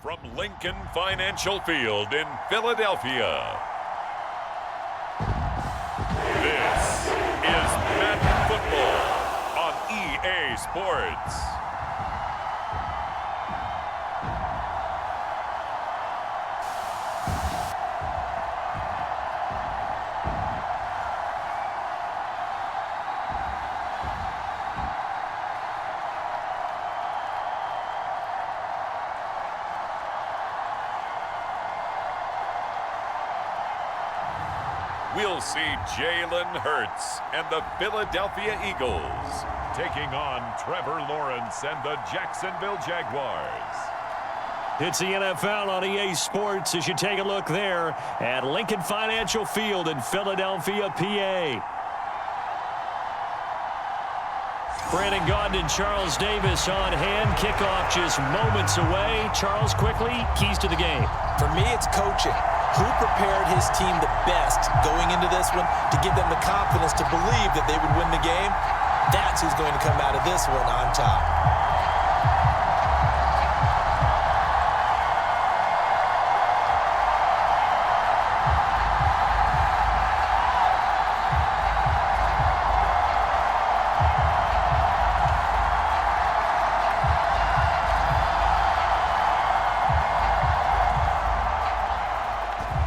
from Lincoln Financial Field in Philadelphia. This is Madden Football on EA Sports. We'll see Jalen Hurts and the Philadelphia Eagles taking on Trevor Lawrence and the Jacksonville Jaguars. It's the NFL on EA Sports as you take a look there at Lincoln Financial Field in Philadelphia, PA. Brandon Gaudin and Charles Davis on hand. Kickoff just moments away. Charles, quickly, keys to the game. For me, it's coaching. Who prepared his team the best going into this one to give them the confidence to believe that they would win the game? That's who's going to come out of this one on top.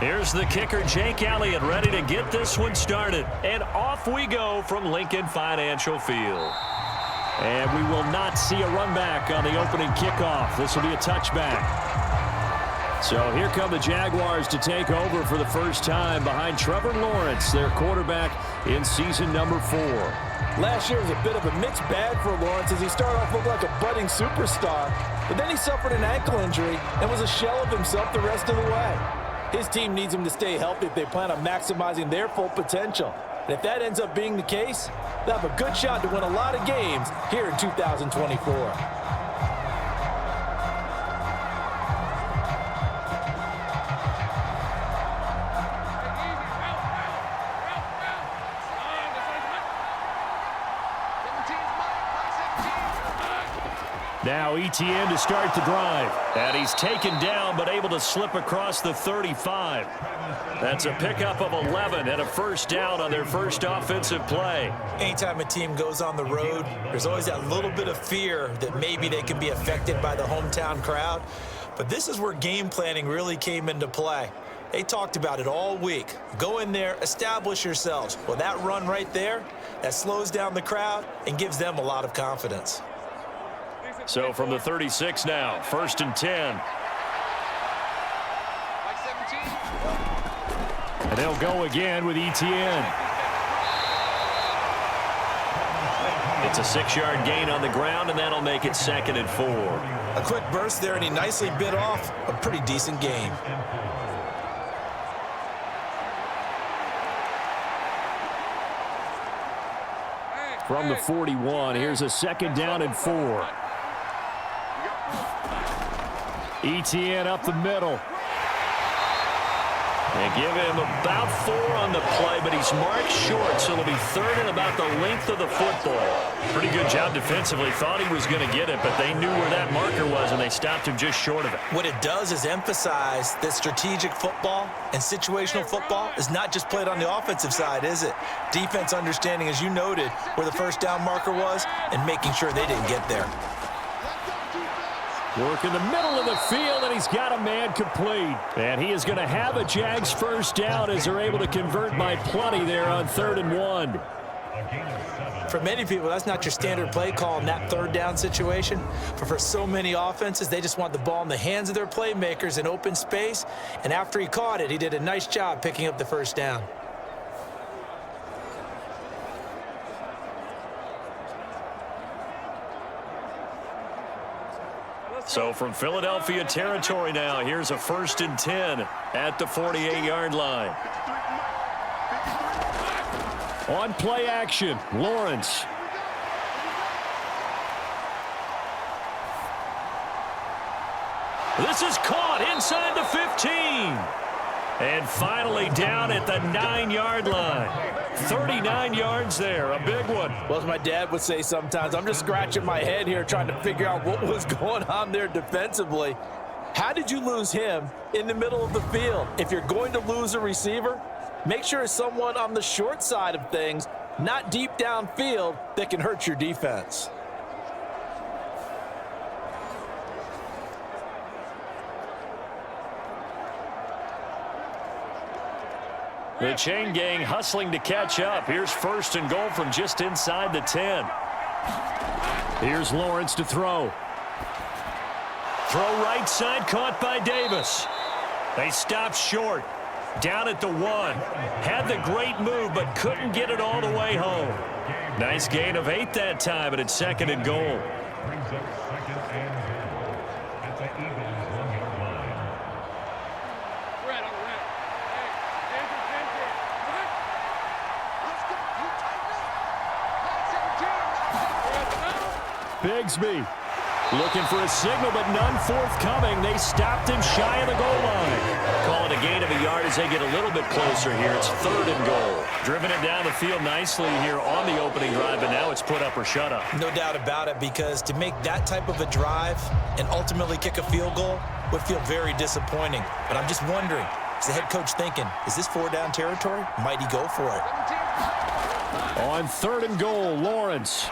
Here's the kicker, Jake Elliott, ready to get this one started. And off we go from Lincoln Financial Field. And we will not see a run back on the opening kickoff. This will be a touchback. So here come the Jaguars to take over for the first time behind Trevor Lawrence, their quarterback in season number 4. Last year was a bit of a mixed bag for Lawrence as he started off looking like a budding superstar. But then he suffered an ankle injury and was a shell of himself the rest of the way. His team needs him to stay healthy if they plan on maximizing their full potential. And if that ends up being the case, they'll have a good shot to win a lot of games here in 2024. Now ETN to start the drive. And he's taken down but able to slip across the 35. That's a pickup of 11 and a first down on their first offensive play. Anytime a team goes on the road, there's always that little bit of fear that maybe they can be affected by the hometown crowd. But this is where game planning really came into play. They talked about it all week. Go in there, establish yourselves. Well, that run right there, that slows down the crowd and gives them a lot of confidence. So from the 36 now, 1st and 10. And they'll go again with ETN. It's a 6-yard gain on the ground, and that'll make it 2nd and 4. A quick burst there, and he nicely bit off a pretty decent gain. From the 41, here's a 2nd down and 4. ETN up the middle. And give him about 4 on the play, but he's marked short, so it'll be 3rd and about the length of the football. Pretty good job defensively. Thought he was going to get it, but they knew where that marker was, and they stopped him just short of it. What it does is emphasize that strategic football and situational football is not just played on the offensive side, is it? Defense understanding, as you noted, where the first down marker was and making sure they didn't get there. Work in the middle of the field, and he's got a man complete. And he is going to have a Jags first down as they're able to convert by plenty there on 3rd and 1. For many people, that's not your standard play call in that 3rd down situation. But for so many offenses, they just want the ball in the hands of their playmakers in open space. And after he caught it, he did a nice job picking up the first down. So from Philadelphia territory now, here's a 1st and 10 at the 48-yard line. On play action, Lawrence. This is caught inside the 15. And finally down at the 9-yard line. 39 yards there, a big one. Well, as my dad would say sometimes, I'm just scratching my head here trying to figure out what was going on there defensively. How did you lose him in the middle of the field? If you're going to lose a receiver, make sure it's someone on the short side of things, not deep downfield, that can hurt your defense. The chain gang hustling to catch up. Here's 1st and goal from just inside the 10. Here's Lawrence to throw. Throw right side, caught by Davis. They stopped short. Down at the 1. Had the great move, but couldn't get it all the way home. Nice gain of 8 that time, but it's 2nd and goal. Brings up 2nd and goal at the Eagles 1-yard line. Bigsby looking for a signal, but none forthcoming. They stopped him shy of the goal line. Call it a gain of a yard as they get a little bit closer here. It's 3rd and goal. Driven it down the field nicely here on the opening drive, but now it's put up or shut up. No doubt about it, because to make that type of a drive and ultimately kick a field goal would feel very disappointing. But I'm just wondering, is the head coach thinking, is this 4-down territory? Might he go for it? On 3rd and goal, Lawrence.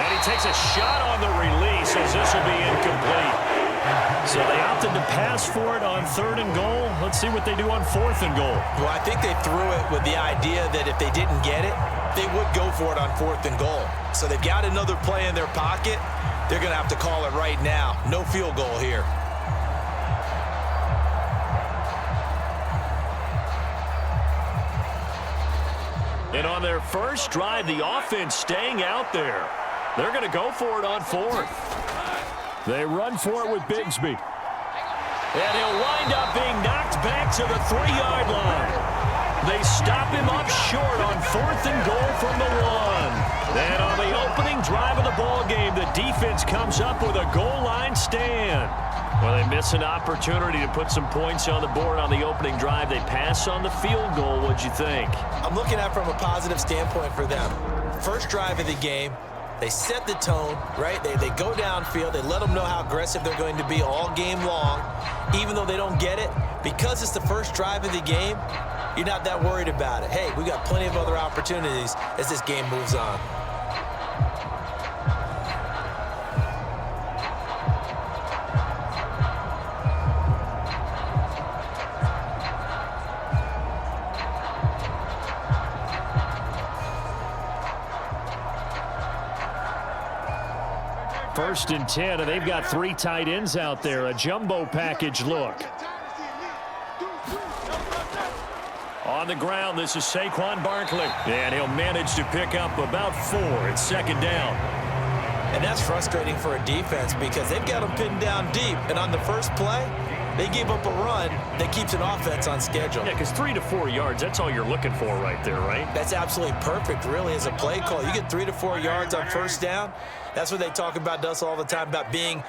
And he takes a shot on the release as this will be incomplete. So they opted to pass for it on 3rd and goal. Let's see what they do on 4th and goal. Well, I think they threw it with the idea that if they didn't get it, they would go for it on 4th and goal. So they've got another play in their pocket. They're going to have to call it right now. No field goal here. And on their first drive, the offense staying out there. They're going to go for it on 4th. They run for it with Bigsby. And he'll wind up being knocked back to the 3-yard line. They stop him up short on 4th and goal from the 1. And on the opening drive of the ball game, the defense comes up with a goal line stand. Well, they miss an opportunity to put some points on the board on the opening drive. They pass on the field goal. What'd you think? I'm looking at it from a positive standpoint for them. First drive of the game, they set the tone, right? They go downfield. They let them know how aggressive they're going to be all game long. Even though they don't get it, because it's the first drive of the game, you're not that worried about it. Hey, we got plenty of other opportunities as this game moves on. First and 10, and they've got 3 tight ends out there. A jumbo package look. On the ground, this is Saquon Barkley. And he'll manage to pick up about 4. It's 2nd down. And that's frustrating for a defense because they've got them pinned down deep. And on the first play, they gave up a run that keeps an offense on schedule. Yeah, because 3 to 4 yards, that's all you're looking for right there, right? That's absolutely perfect, really, as a play call. You get 3 to 4 yards on first down. That's what they talk about us all the time, about being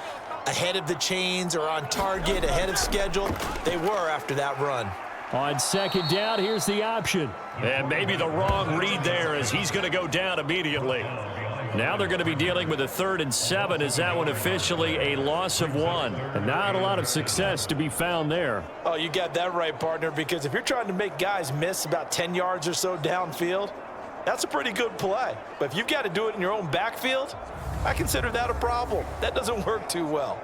ahead of the chains or on target, ahead of schedule. They were after that run. On 2nd down, here's the option. And maybe the wrong read there as he's going to go down immediately. Now they're going to be dealing with a 3rd and 7 as that one officially a loss of 1. And not a lot of success to be found there. Oh, you got that right, partner, because if you're trying to make guys miss about 10 yards or so downfield, that's a pretty good play. But if you've got to do it in your own backfield, I consider that a problem. That doesn't work too well.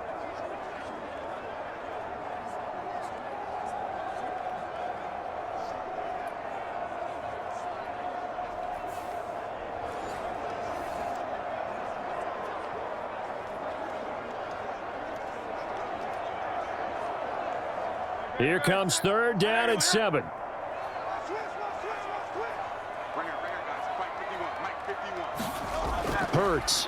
Here comes 3rd down and 7. Hurts.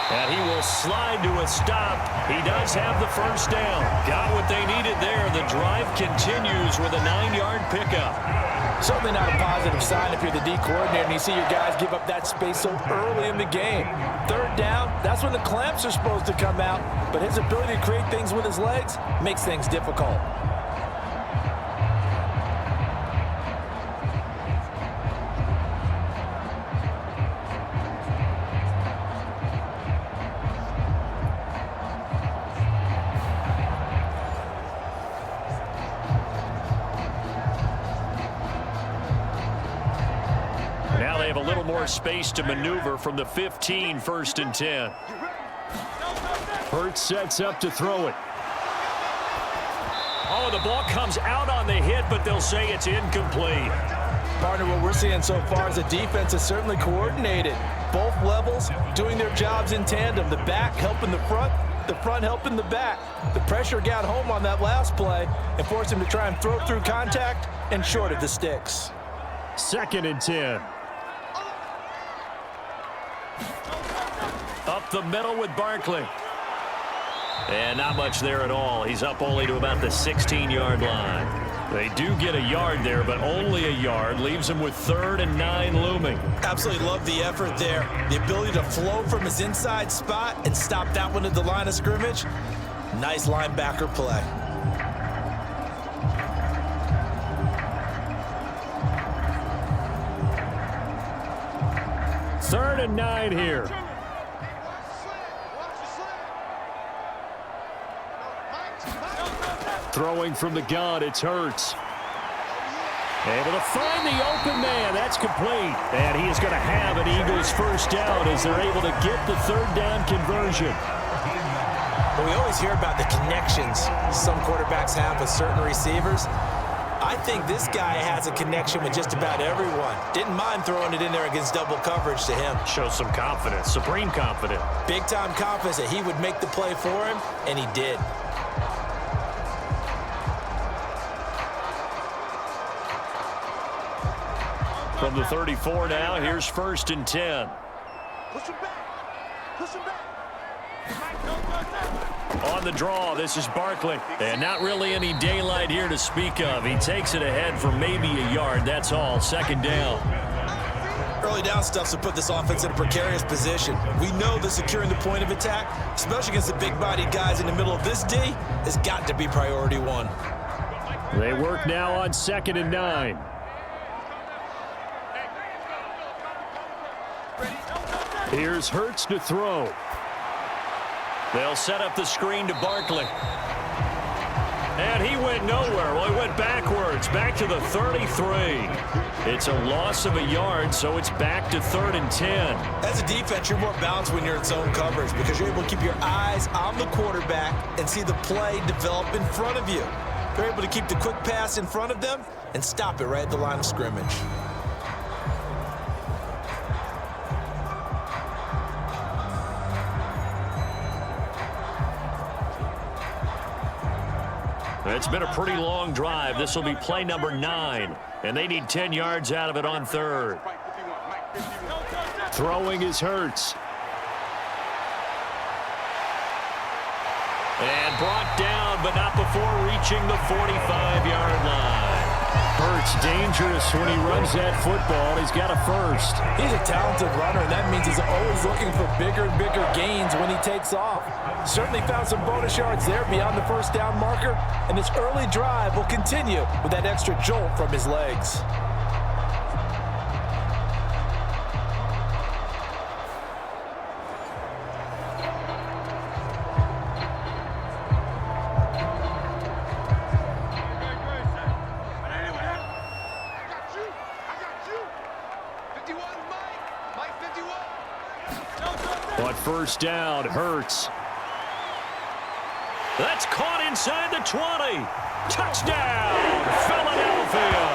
And he will slide to a stop. He does have the first down. Got what they needed there. The drive continues with a 9-yard pickup. Certainly not a positive sign if you're the D coordinator and you see your guys give up that space so early in the game. 3rd down, that's when the clamps are supposed to come out, but his ability to create things with his legs makes things difficult. more space to maneuver from the 15, 1st and 10. Hurts sets up to throw it. Oh, the ball comes out on the hit, but they'll say it's incomplete. Partner, what we're seeing so far is the defense is certainly coordinated. Both levels doing their jobs in tandem. The back helping the front helping the back. The pressure got home on that last play and forced him to try and throw through contact and short of the sticks. 2nd and 10. Up the middle with Barkley. And not much there at all. He's up only to about the 16-yard line. They do get a yard there, but only a yard. Leaves him with 3rd and 9 looming. Absolutely love the effort there. The ability to flow from his inside spot and stop that one at the line of scrimmage. Nice linebacker play. Third and 9 here. Throwing from the gun, it's Hurts. Able to find the open man. That's complete. And he is going to have an Eagles first down as they're able to get the 3rd down conversion. Well, we always hear about the connections some quarterbacks have with certain receivers. I think this guy has a connection with just about everyone. Didn't mind throwing it in there against double coverage to him. Shows some confidence, supreme confidence. Big-time confidence that he would make the play for him, and he did. From the 34 now, here's 1st and 10. Push him back. Push him back. On the draw, this is Barkley. And not really any daylight here to speak of. He takes it ahead for maybe a yard. That's all. 2nd down. Early down stuff to put this offense in a precarious position. We know that securing the point of attack, especially against the big-bodied guys in the middle of this D, has got to be priority one. They work now on 2nd and 9. Here's Hurts to throw. They'll set up the screen to Barkley. And he went nowhere. Well, he went backwards, back to the 33. It's a loss of a yard, so it's back to 3rd and 10. As a defense, you're more balanced when you're in zone coverage because you're able to keep your eyes on the quarterback and see the play develop in front of you. You're able to keep the quick pass in front of them and stop it right at the line of scrimmage. It's been a pretty long drive. This will be play number 9, and they need 10 yards out of it on 3rd. Throwing is Hurts. And brought down, but not before reaching the 45-yard line. Hurts dangerous when he runs that football. He's got a first. He's a talented runner, and that means he's always looking for bigger and bigger gains when he takes off. Certainly found some bonus yards there beyond the 1st down marker, and this early drive will continue with that extra jolt from his legs. On 1st down, Hurts. That's caught inside the 20. Touchdown, Philadelphia.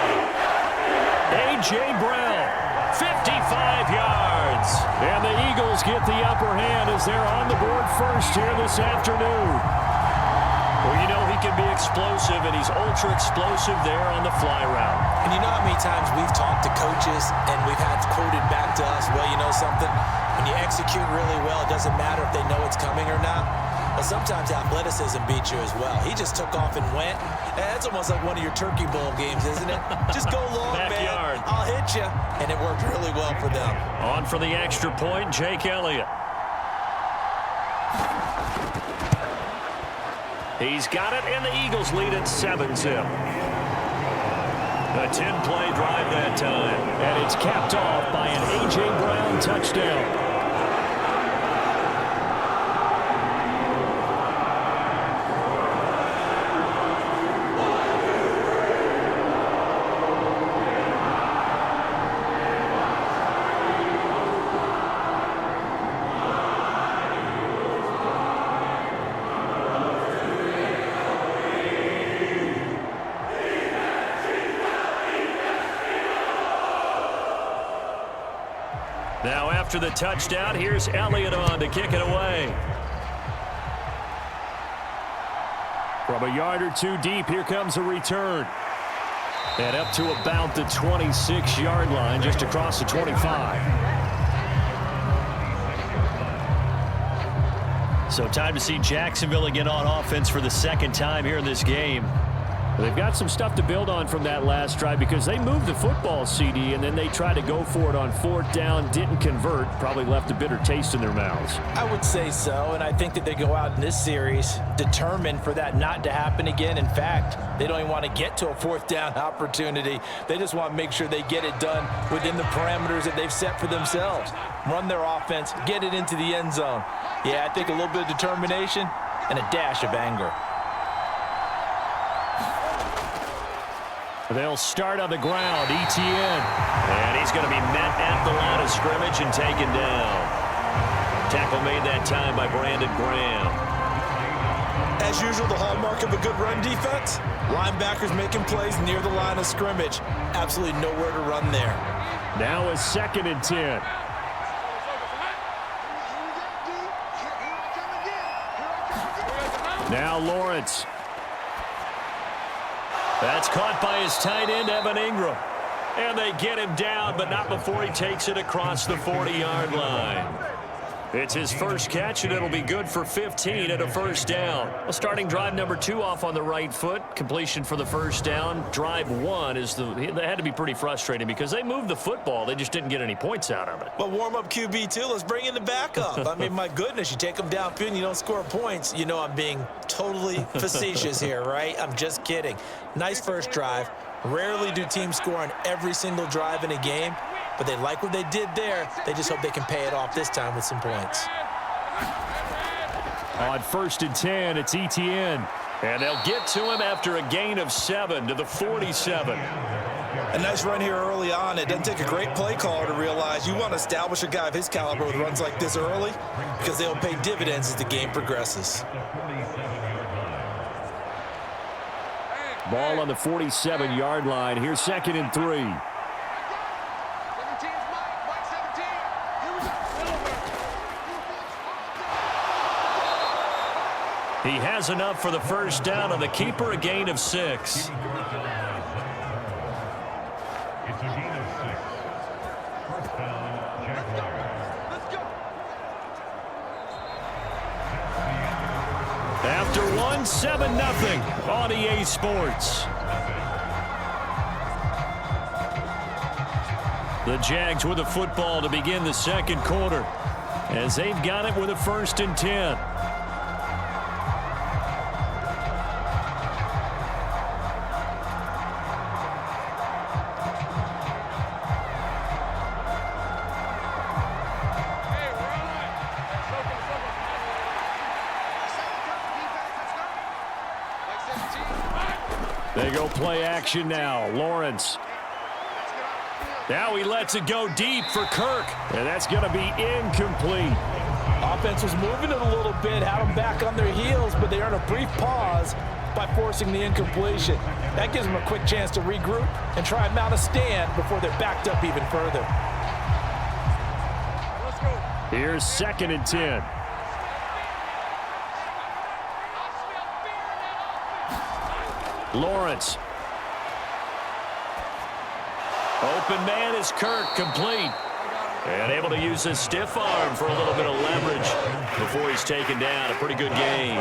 A.J. Brown, 55 yards. And the Eagles get the upper hand as they're on the board first here this afternoon. Well, you know he can be explosive, and he's ultra-explosive there on the fly route. And you know how many times we've talked to coaches and we've had quoted back to us, well, you know something? When you execute really well, it doesn't matter if they know it's coming or not. But sometimes athleticism beats you as well. He just took off and went. That's almost like one of your Turkey Bowl games, isn't it? Just go long, Backyard. man. I'll hit you. And it worked really well for them. On for the extra point, Jake Elliott. He's got it, and the Eagles lead at 7-zip. A 10-play drive that time. And it's capped off by an A.J. Brown touchdown. after the touchdown. Here's Elliott on to kick it away. From a yard or two deep, here comes a return. And up to about the 26-yard line, just across the 25. So time to see Jacksonville again on offense for the second time here in this game. They've got some stuff to build on from that last drive because they moved the football, CD, and then they tried to go for it on fourth down, didn't convert, probably left a bitter taste in their mouths. I would say so, and I think that they go out in this series determined for that not to happen again. In fact, they don't even want to get to a fourth down opportunity. They just want to make sure they get it done within the parameters that they've set for themselves. Run their offense, get it into the end zone. Yeah, I think a little bit of determination and a dash of anger. They'll start on the ground, ETN. And he's going to be met at the line of scrimmage and taken down. Tackle made that time by Brandon Graham. As usual, the hallmark of a good run defense, linebackers making plays near the line of scrimmage. Absolutely nowhere to run there. Now a 2nd and 10. Now Lawrence. That's caught by his tight end, Evan Ingram. And they get him down, but not before he takes it across the 40-yard line. It's his first catch, and it'll be good for 15 and a first down. Well, starting drive number 2 off on the right foot. Completion for the first down. Drive 1 is they had to be pretty frustrating because they moved the football. They just didn't get any points out of it. But warm-up QB, too. Let's bring in the backup. I mean, my goodness, you take them downfield and you don't score points. You know I'm being totally facetious here, right? I'm just kidding. Nice first drive. Rarely do teams score on every single drive in a game. But they like what they did there. They just hope they can pay it off this time with some points. On 1st and 10, it's ETN. And they'll get to him after a gain of 7 to the 47. A nice run here early on. It doesn't take a great play caller to realize you want to establish a guy of his caliber with runs like this early because they'll pay dividends as the game progresses. Ball on the 47-yard line. Here's 2nd and 3. He has enough for the first down on the keeper, a gain of 6. It's a gain of 6. First down, Jaguars. Let's go. After 1, 7-0 on EA Sports. The Jags with the football to begin the second quarter as they've got it with a 1st and 10. They go play action now. Lawrence. Now he lets it go deep for Kirk. And that's going to be incomplete. Offense was moving it a little bit, had them back on their heels, but they earned a brief pause by forcing the incompletion. That gives them a quick chance to regroup and try and mount a stand before they're backed up even further. Here's 2nd and 10. Lawrence. Open man is Kirk, complete. And able to use his stiff arm for a little bit of leverage before he's taken down. A pretty good game.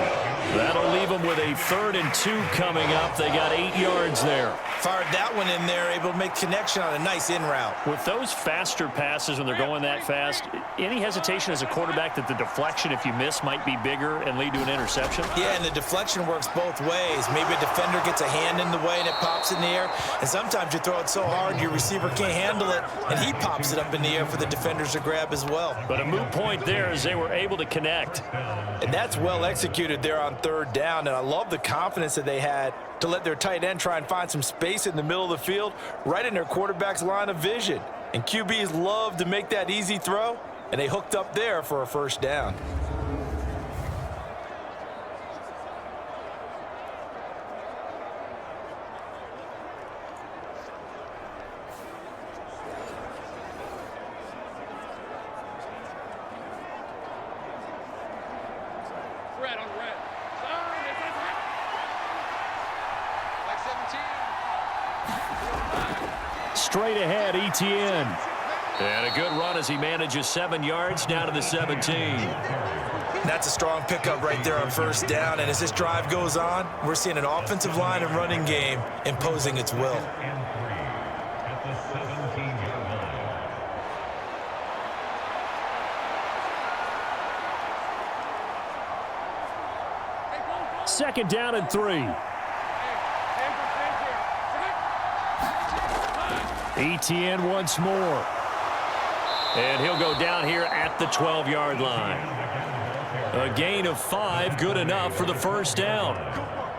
That'll leave him with a 3rd and 2 coming up. They got 8 yards there. Fired that one in there, able to make connection on a nice in route. With those faster passes when they're going that fast, any hesitation as a quarterback that the deflection, if you miss, might be bigger and lead to an interception? Yeah, and the deflection works both ways. Maybe a defender gets a hand in the way and it pops in the air. And sometimes you throw it so hard your receiver can't handle it, and he pops it up in the air for the defenders to grab as well. But a moot point there as they were able to connect. And that's well executed there on 3rd down, and I love the confidence that they had to let their tight end try and find some space in the middle of the field, right in their quarterback's line of vision. And QBs love to make that easy throw, and they hooked up there for a first down. red, on red. Like 17. Straight ahead, Etienne. And a good run as he manages 7 yards down to the 17. That's a strong pickup right there on first down. And as this drive goes on, we're seeing an offensive line and running game imposing its will. Second down and 3. Etienne once more. And he'll go down here at the 12-yard line. A gain of 5, good enough for the first down.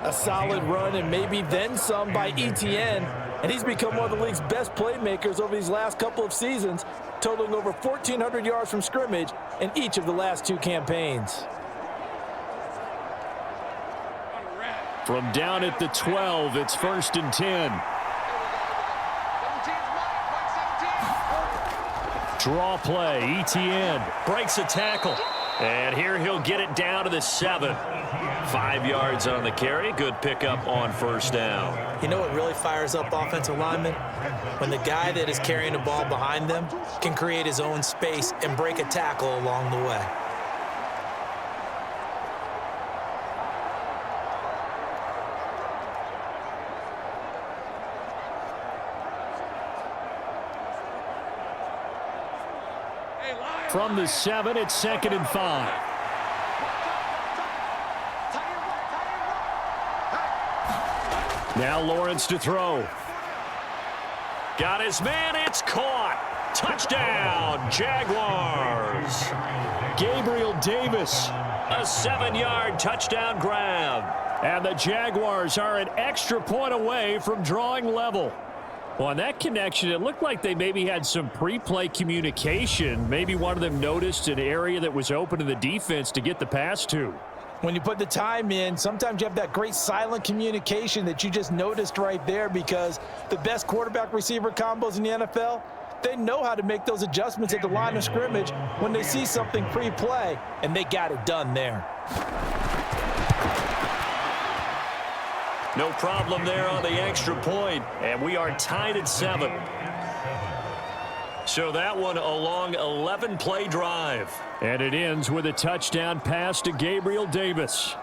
A solid run and maybe then some by Etienne. And he's become one of the league's best playmakers over these last couple of seasons, totaling over 1,400 yards from scrimmage in each of the last 2 campaigns. From down at the 12, it's 1st and 10. Draw play, Etienne breaks a tackle. And here he'll get it down to the 7. 5 yards on the carry. Good pickup on first down. You know what really fires up offensive linemen? When the guy that is carrying the ball behind them can create his own space and break a tackle along the way. From the 7, it's 2nd and 5. Now Lawrence to throw. Got his man, it's caught. Touchdown, Jaguars. Gabriel Davis, a 7-yard touchdown grab. And the Jaguars are an extra point away from drawing level. Well, on that connection, it looked like they maybe had some pre-play communication. Maybe one of them noticed an area that was open to the defense to get the pass to. When you put the time in, sometimes you have that great silent communication that you just noticed right there, because the best quarterback-receiver combos in the NFL, they know how to make those adjustments at the line of scrimmage when they see something pre-play, and they got it done there. No problem there on the extra point, and we are tied at 7. So that one a long 11-play drive. And it ends with a touchdown pass to Gabriel Davis.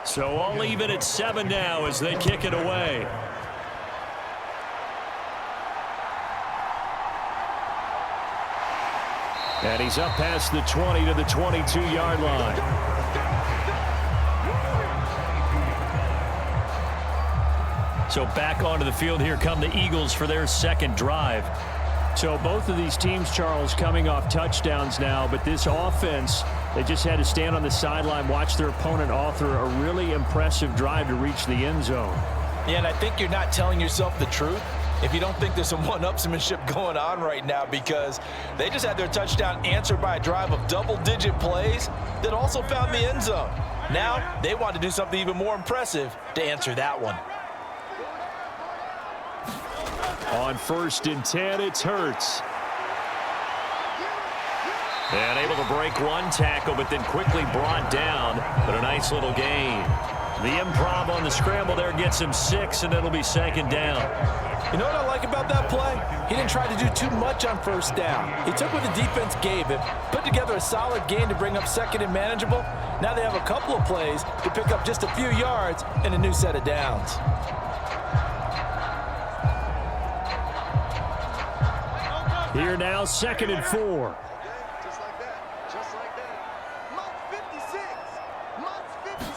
So all even at 7 now as they kick it away. And he's up past the 20 to the 22-yard line. So back onto the field here come the Eagles for their second drive. So both of these teams, Charles, coming off touchdowns now, but this offense, they just had to stand on the sideline, watch their opponent author a really impressive drive to reach the end zone. Yeah, and I think you're not telling yourself the truth if you don't think there's some one-upsmanship going on right now, because they just had their touchdown answered by a drive of double-digit plays that also found the end zone. Now they want to do something even more impressive to answer that one. On 1st and 10, it's Hurts. And able to break one tackle, but then quickly brought down. But a nice little gain. The improv on the scramble there gets him 6, and it'll be 2nd down. You know what I like about that play? He didn't try to do too much on 1st down. He took what the defense gave him, put together a solid gain to bring up 2nd and manageable. Now they have a couple of plays to pick up just a few yards and a new set of downs. Here now, 2nd and 4. Just like that. Just like that. Month 56.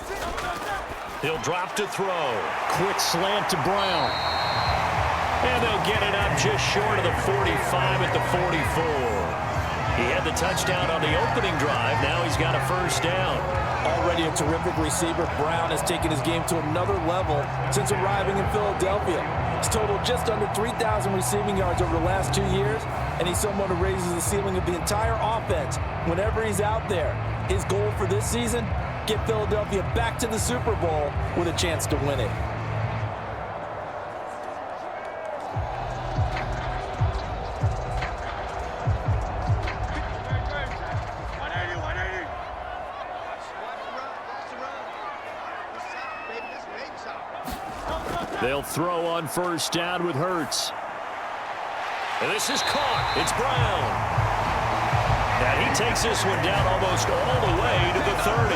56. He'll drop to throw. Quick slant to Brown. And they'll get it up just short of the 45 at the 44. He had the touchdown on the opening drive. Now he's got a first down. Already a terrific receiver, Brown has taken his game to another level since arriving in Philadelphia. He's totaled just under 3,000 receiving yards over the last 2 years, and he's someone who raises the ceiling of the entire offense whenever he's out there. His goal for this season, get Philadelphia back to the Super Bowl with a chance to win it. They'll throw on first down with Hurts. And this is caught. It's Brown. And he takes this one down almost all the way to the 30.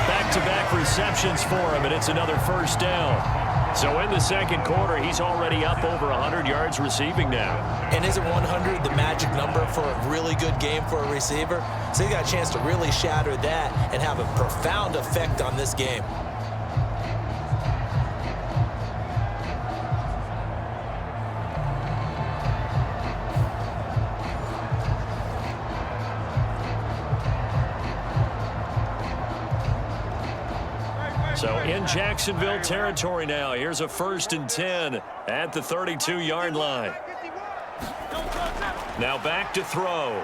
Back-to-back receptions for him, and it's another first down. So in the second quarter, he's already up over 100 yards receiving now. And isn't 100 the magic number for a really good game for a receiver? So he got a chance to really shatter that and have a profound effect on this game. So in Jacksonville territory now. Here's a 1st and 10 at the 32-yard line. Now back to throw.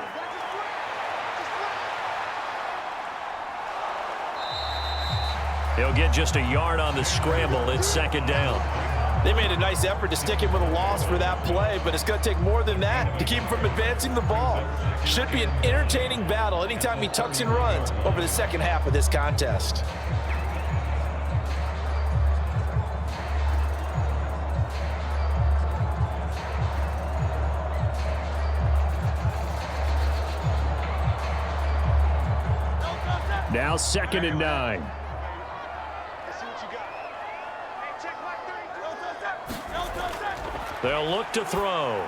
He'll get just a yard on the scramble. It's second down. They made a nice effort to stick him with a loss for that play, but it's going to take more than that to keep him from advancing the ball. Should be an entertaining battle anytime he tucks and runs over the second half of this contest. Now 2nd and 9. They'll look to throw.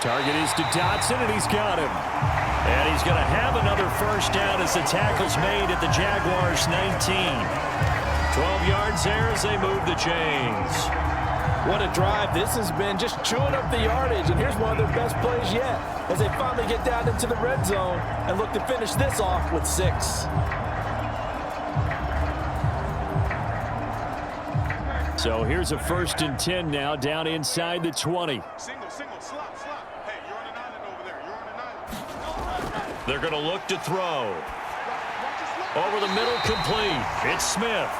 Target is to Dotson, and he's got him. And he's going to have another first down as the tackle's made at the Jaguars' 19. 12 yards there as they move the chains. What a drive this has been, just chewing up the yardage. And here's one of their best plays yet as they finally get down into the red zone and look to finish this off with 6. So here's a 1st and 10 now down inside the 20. Single, slop. Hey, you're on an island over there. You're on an island. They're going to look to throw. Over the middle, complete. It's Smith.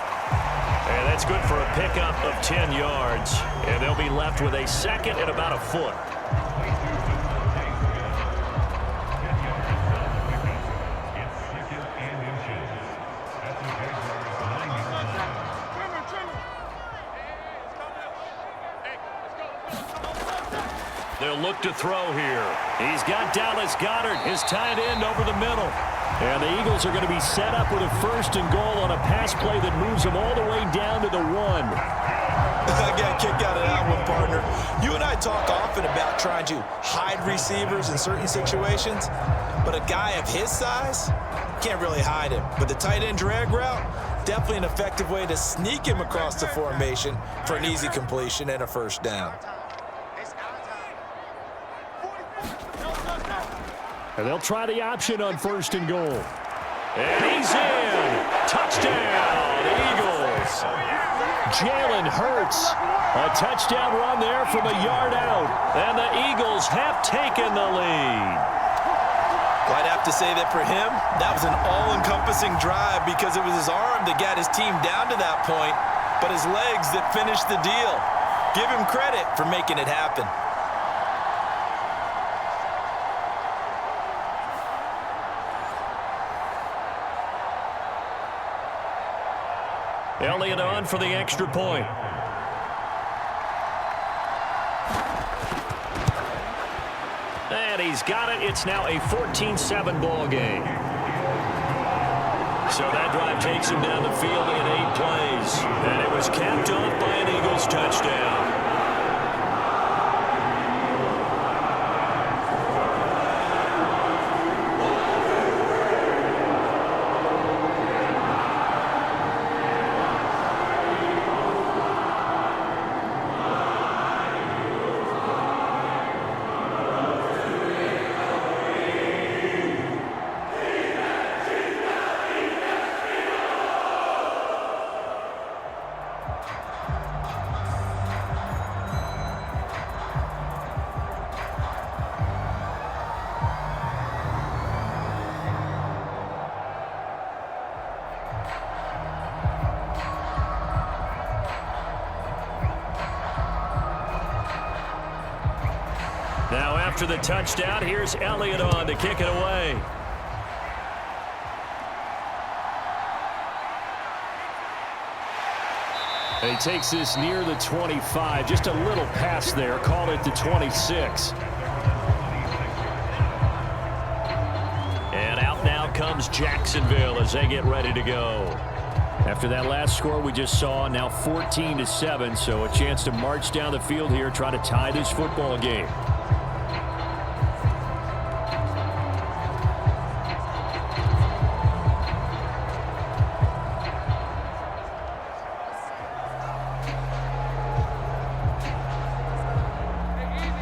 And that's good for a pickup of 10 yards. And they'll be left with a 2nd and about a foot. They'll look to throw here. He's got Dallas Goedert, his tight end, over the middle. And the Eagles are going to be set up with a 1st and goal on a pass play that moves them all the way down to the 1. I got a kick out of that one, partner. You and I talk often about trying to hide receivers in certain situations, but a guy of his size can't really hide him. But the tight end drag route, definitely an effective way to sneak him across the formation for an easy completion and a first down. And they'll try the option on 1st and goal. And he's in. Touchdown, Eagles. Jalen Hurts. A touchdown run there from a yard out. And the Eagles have taken the lead. Well, I'd have to say that for him, that was an all-encompassing drive because it was his arm that got his team down to that point, but his legs that finished the deal. Give him credit for making it happen. Elliott on for the extra point. And he's got it. It's now a 14-7 ball game. So that drive takes him down the field in 8 plays. And it was capped off by an Eagles touchdown. after the touchdown, here's Elliott on to kick it away. And he takes this near the 25. Just a little pass there. Call it the 26. And out now comes Jacksonville as they get ready to go. After that last score we just saw, now 14-7, so a chance to march down the field here, try to tie this football game.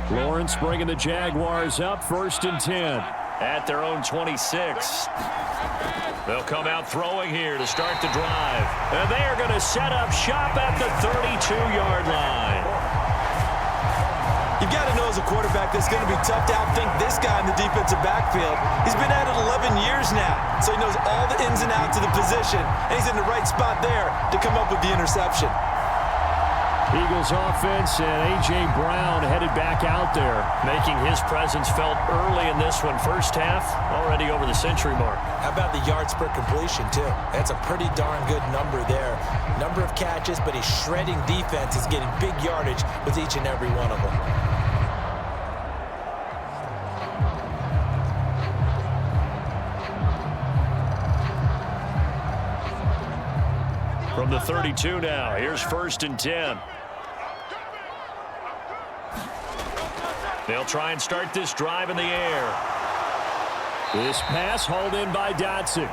Lawrence bringing the Jaguars up, 1st and 10 at their own 26. They'll come out throwing here to start the drive. And they are going to set up shop at the 32-yard line. You've got to know as a quarterback that's going to be tough to outthink this guy in the defensive backfield. He's been at it 11 years now, so he knows all the ins and outs of the position, and he's in the right spot there to come up with the interception. Eagles offense and A.J. Brown headed back out there, making his presence felt early in this one. First half, already over the century mark. How about the yards per completion, too? That's a pretty darn good number there. Number of catches, but he's shredding defense. He's getting big yardage with each and every one of them. From the 32 now, here's 1st and 10. They'll try and start this drive in the air. This pass hauled in by Dotson.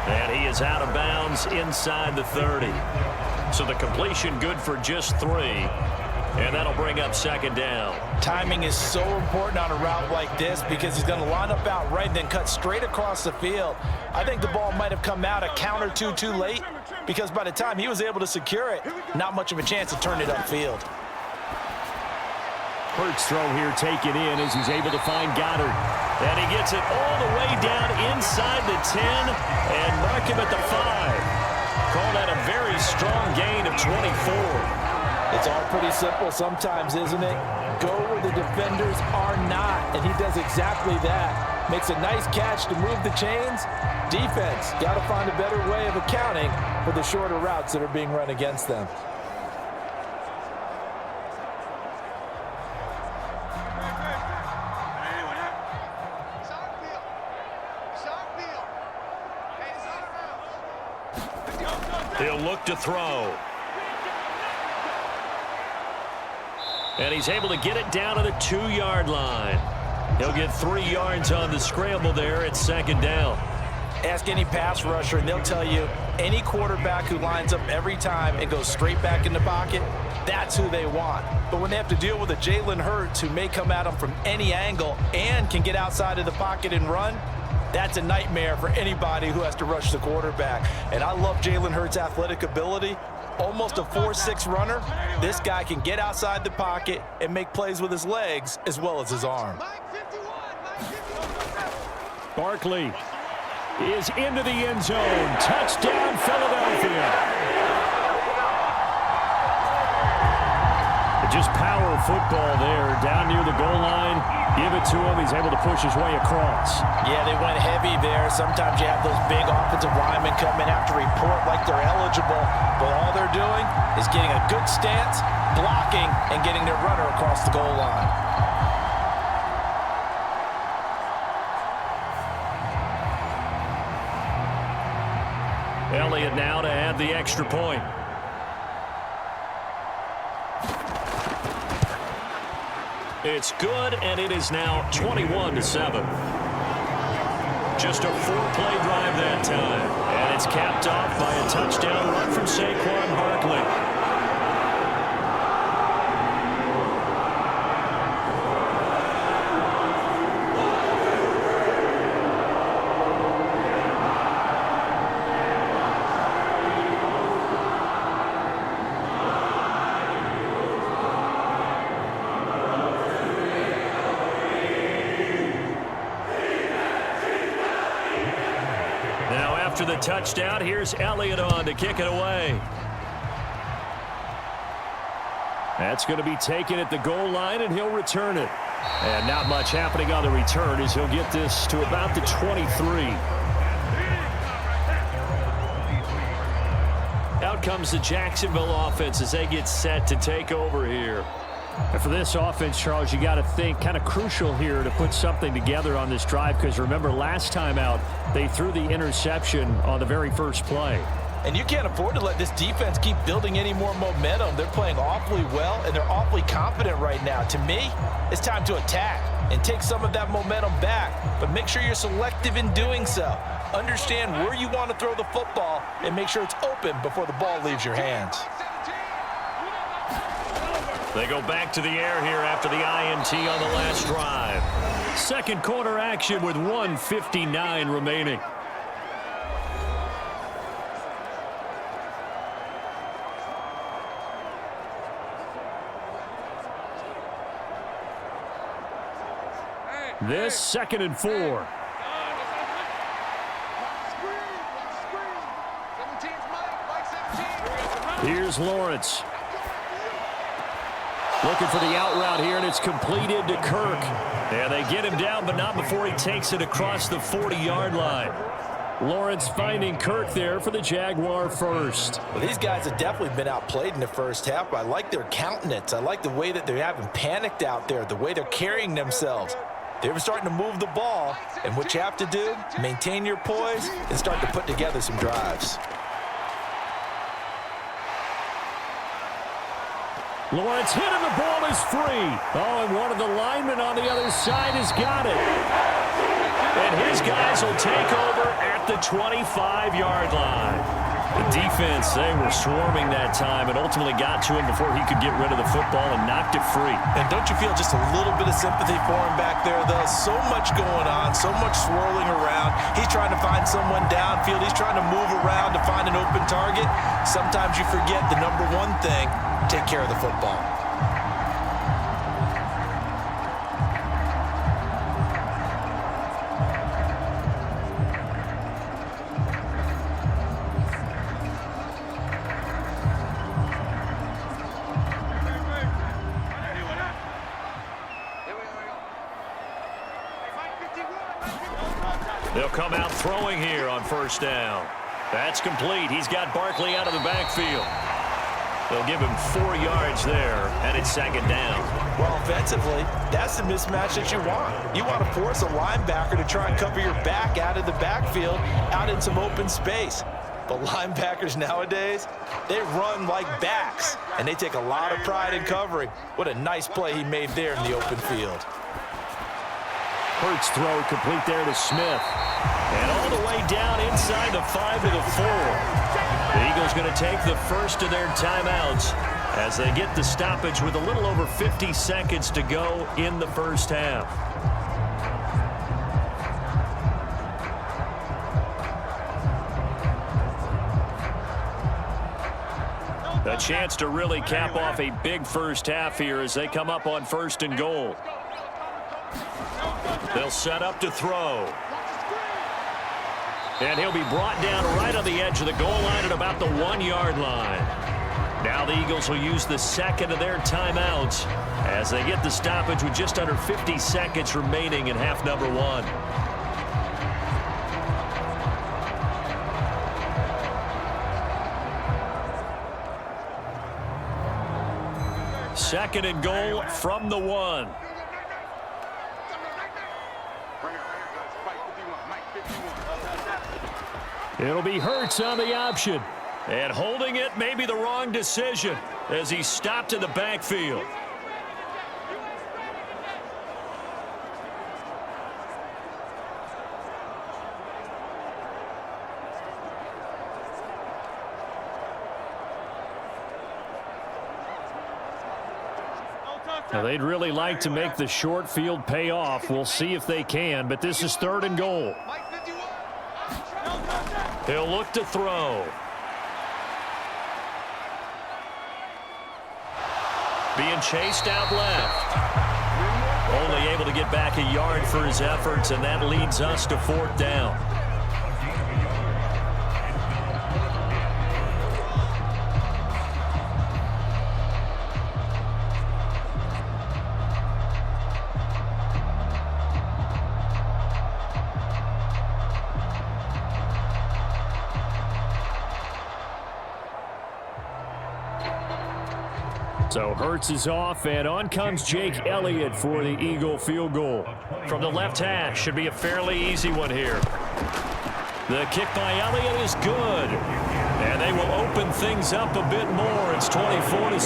And he is out of bounds inside the 30. So the completion good for just 3. And that'll bring up 2nd down. Timing is so important on a route like this because he's going to line up out right and then cut straight across the field. I think the ball might have come out a count or two too late because by the time he was able to secure it, not much of a chance to turn it upfield. Hurts throw here taken in as he's able to find Goddard. And he gets it all the way down inside the 10 and mark him at the 5. Call that a very strong gain of 24. It's all pretty simple sometimes, isn't it? Go where the defenders are not, and he does exactly that. Makes a nice catch to move the chains. Defense, got to find a better way of accounting for the shorter routes that are being run against them. He'll look to throw. And he's able to get it down to the 2-yard line. He'll get 3 yards on the scramble there at 2nd down. Ask any pass rusher, and they'll tell you any quarterback who lines up every time and goes straight back in the pocket, that's who they want. But when they have to deal with a Jalen Hurts who may come at them from any angle and can get outside of the pocket and run, that's a nightmare for anybody who has to rush the quarterback. And I love Jalen Hurts' athletic ability. Almost a 4.6 runner. This guy can get outside the pocket and make plays with his legs as well as his arm. Barkley is into the end zone. Touchdown, Philadelphia. Just power football there. Down near the goal line. Give it to him. He's able to push his way across. Yeah, they went heavy there. Sometimes you have those big offensive linemen come in after report like they're eligible. But all they're doing is getting a good stance, blocking, and getting their runner across the goal line. Elliott now to add the extra point. It's good, and it is now 21-7. Just a 4-play drive that time. And it's capped off by a touchdown run from Saquon Barkley. After the touchdown, here's Elliott on to kick it away. That's going to be taken at the goal line, and he'll return it. And not much happening on the return as he'll get this to about the 23. Out comes the Jacksonville offense as they get set to take over here. And for this offense, Charles, you got to think kind of crucial here to put something together on this drive, because remember last time out they threw the interception on the very first play. And you can't afford to let this defense keep building any more momentum. They're playing awfully well, and they're awfully confident right now. To me, it's time to attack and take some of that momentum back, but make sure you're selective in doing so. Understand where you want to throw the football and make sure it's open before the ball leaves your hands. They go back to the air here after the INT on the last drive. Second quarter action with 1:59 remaining. This 2nd and 4. Here's Lawrence. Looking for the out route here, and it's completed to Kirk. And they get him down, but not before he takes it across the 40-yard line. Lawrence finding Kirk there for the Jaguar first. Well, these guys have definitely been outplayed in the first half, but I like their countenance. I like the way that they haven't panicked out there, the way they're carrying themselves. They're starting to move the ball, and what you have to do, maintain your poise and start to put together some drives. Lawrence hit and the ball is free. Oh, and one of the linemen on the other side has got it. And his guys will take over at the 25-yard line. The defense, they were swarming that time and ultimately got to him before he could get rid of the football and knocked it free. And don't you feel just a little bit of sympathy for him back there, though? So much going on, so much swirling around. He's trying to find someone downfield. He's trying to move around to find an open target. Sometimes you forget the number one thing: take care of the football. They'll come out throwing here on first down. That's complete. He's got Barkley out of the backfield. They'll give him 4 yards there, and it's 2nd down. Well, offensively, that's the mismatch that you want. You want to force a linebacker to try and cover your back out of the backfield, out in some open space. But linebackers nowadays, they run like backs, and they take a lot of pride in covering. What a nice play he made there in the open field. Hurts throw complete there to Smith. And all the way down inside the 5 to the 4. The Eagles going to take the first of their timeouts as they get the stoppage with a little over 50 seconds to go in the first half. A chance to really cap off a big first half here as they come up on 1st and goal. They'll set up to throw. And he'll be brought down right on the edge of the goal line at about the 1-yard line. Now the Eagles will use the 2nd of their timeouts as they get the stoppage with just under 50 seconds remaining in half number 1. Second and goal from the 1. It'll be Hurts on the option. And holding it may be the wrong decision as he stopped in the backfield. Now, they'd really like to make the short field pay off. We'll see if they can, but this is 3rd and goal. He'll look to throw. Being chased out left. Only able to get back a yard for his efforts, and that leads us to 4th down. So Hurts is off, and on comes Jake Elliott for the Eagle field goal. From the left hash, should be a fairly easy one here. The kick by Elliott is good. And they will open things up a bit more. It's 24-7.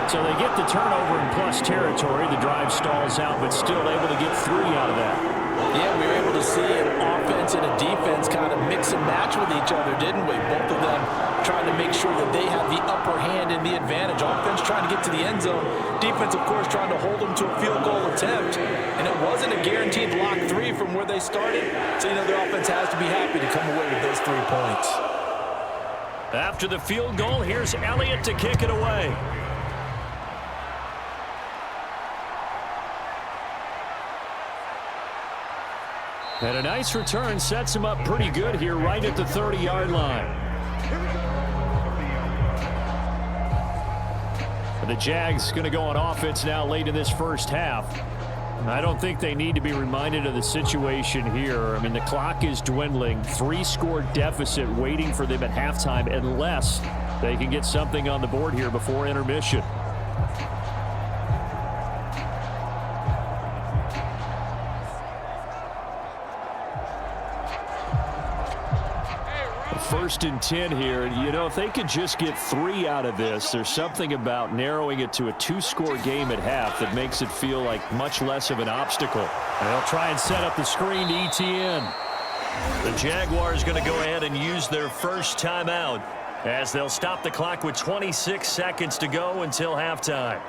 So they get the turnover in plus territory. The drive stalls out, but still able to get 3 out of that. Yeah, we were able to see an offense and a defense kind of mix and match with each other, didn't we? Both of them trying to make sure that they have the upper hand and the advantage. Offense trying to get to the end zone. Defense, of course, trying to hold them to a field goal attempt. And it wasn't a guaranteed lock 3 from where they started. So, their offense has to be happy to come away with those 3 points. After the field goal, here's Elliott to kick it away. And a nice return sets him up pretty good here right at the 30-yard line. The Jags going to go on offense now late in this first half. I don't think they need to be reminded of the situation here. I mean, the clock is dwindling. 3-score deficit waiting for them at halftime unless they can get something on the board here before intermission. First and 10 here. If they could just get 3 out of this, there's something about narrowing it to a 2-score game at half that makes it feel like much less of an obstacle. And they'll try and set up the screen to ETN. The Jaguars going to go ahead and use their first timeout as they'll stop the clock with 26 seconds to go until halftime.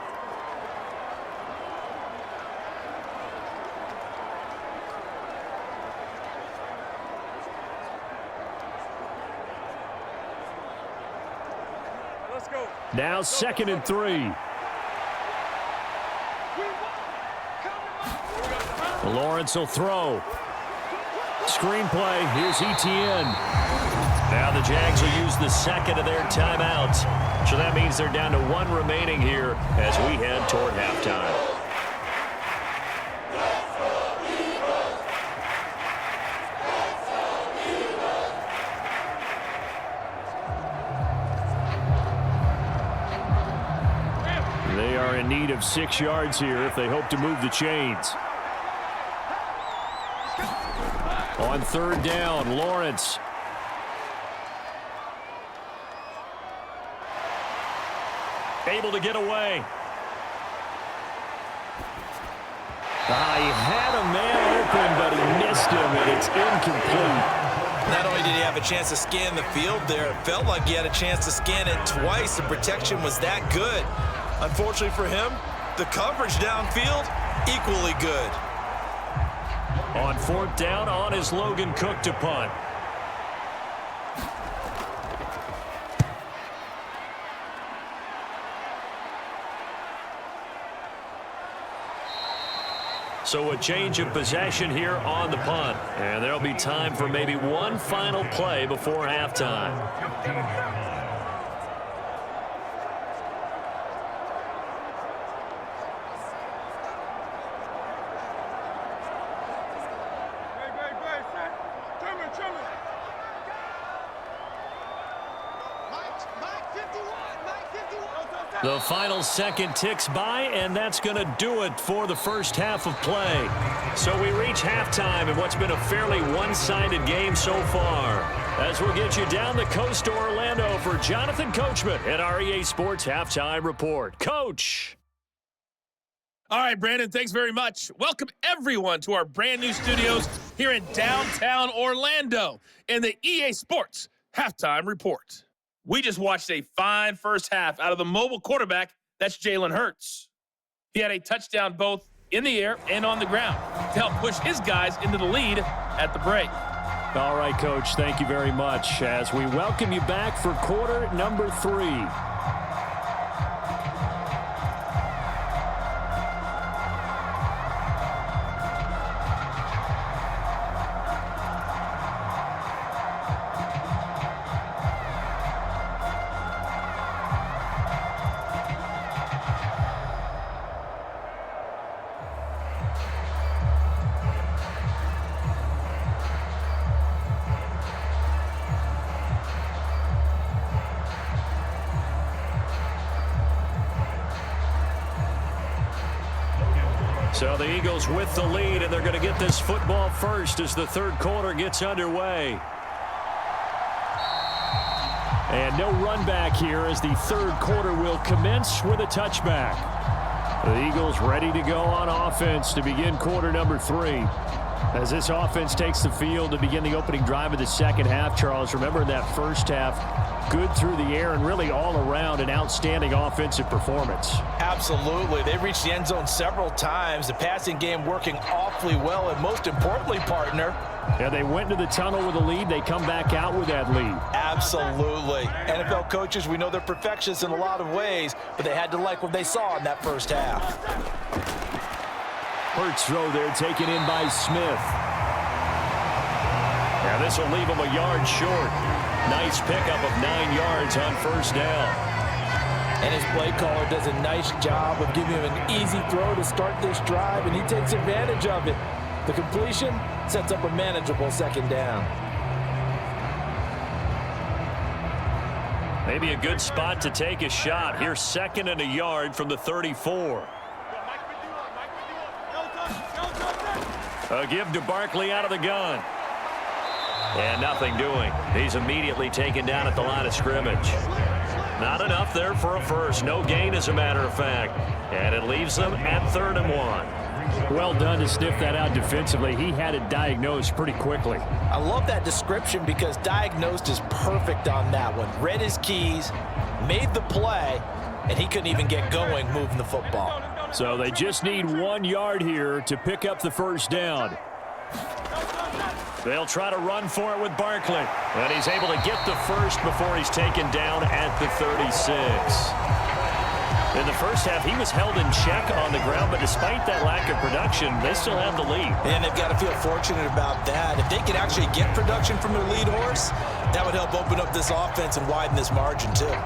Now 2nd and 3. Lawrence will throw. Screenplay. Here's ETN. Now the Jags will use the second of their timeouts. So that means they're down to 1 remaining here as we head toward halftime. They are in need of 6 yards here if they hope to move the chains. On 3rd down, Lawrence. Able to get away. He had a man open, but he missed him, and it's incomplete. Not only did he have a chance to scan the field there, it felt like he had a chance to scan it twice. The protection was that good. Unfortunately for him, the coverage downfield, equally good. On 4th down, on is Logan Cook to punt. So a change of possession here on the punt. And there'll be time for maybe one final play before halftime. The final second ticks by, and that's going to do it for the first half of play. So we reach halftime in what's been a fairly one-sided game so far. As we'll get you down the coast to Orlando for Jonathan Coachman at our EA Sports Halftime Report. Coach. All right, Brandon, thanks very much. Welcome, everyone, to our brand-new studios here in downtown Orlando in the EA Sports Halftime Report. We just watched a fine first half out of the mobile quarterback. That's Jalen Hurts. He had a touchdown both in the air and on the ground to help push his guys into the lead at the break. All right, Coach, thank you very much as we welcome you back for quarter number 3. So the Eagles with the lead, and they're going to get this football first as the third quarter gets underway. And no run back here as the third quarter will commence with a touchback. The Eagles ready to go on offense to begin quarter number 3. As this offense takes the field to begin the opening drive of the second half, Charles, remember in that first half, good through the air and really all around an outstanding offensive performance. Absolutely. They reached the end zone several times. The passing game working awfully well, and most importantly, partner, yeah, they went into the tunnel with a lead. They come back out with that lead. Absolutely. NFL coaches, we know they're perfectionists in a lot of ways, but they had to like what they saw in that first half. Hurts throw there taken in by Smith. Yeah, this will leave him a yard short. Nice pickup of 9 yards on first down. And his play caller does a nice job of giving him an easy throw to start this drive, and he takes advantage of it. The completion sets up a manageable second down. Maybe a good spot to take a shot. Here's 2nd and a yard from the 34. A give to Barkley out of the gun. And nothing doing. He's immediately taken down at the line of scrimmage. Not enough there for a first. No gain, as a matter of fact. And it leaves them at 3rd and 1. Well done to sniff that out defensively. He had it diagnosed pretty quickly. I love that description because diagnosed is perfect on that one. Read his keys, made the play, and he couldn't even get going moving the football. So they just need 1 yard here to pick up the first down. They'll try to run for it with Barkley. And he's able to get the first before he's taken down at the 36. In the first half, he was held in check on the ground, but despite that lack of production, they still have the lead. And they've got to feel fortunate about that. If they could actually get production from their lead horse, that would help open up this offense and widen this margin too.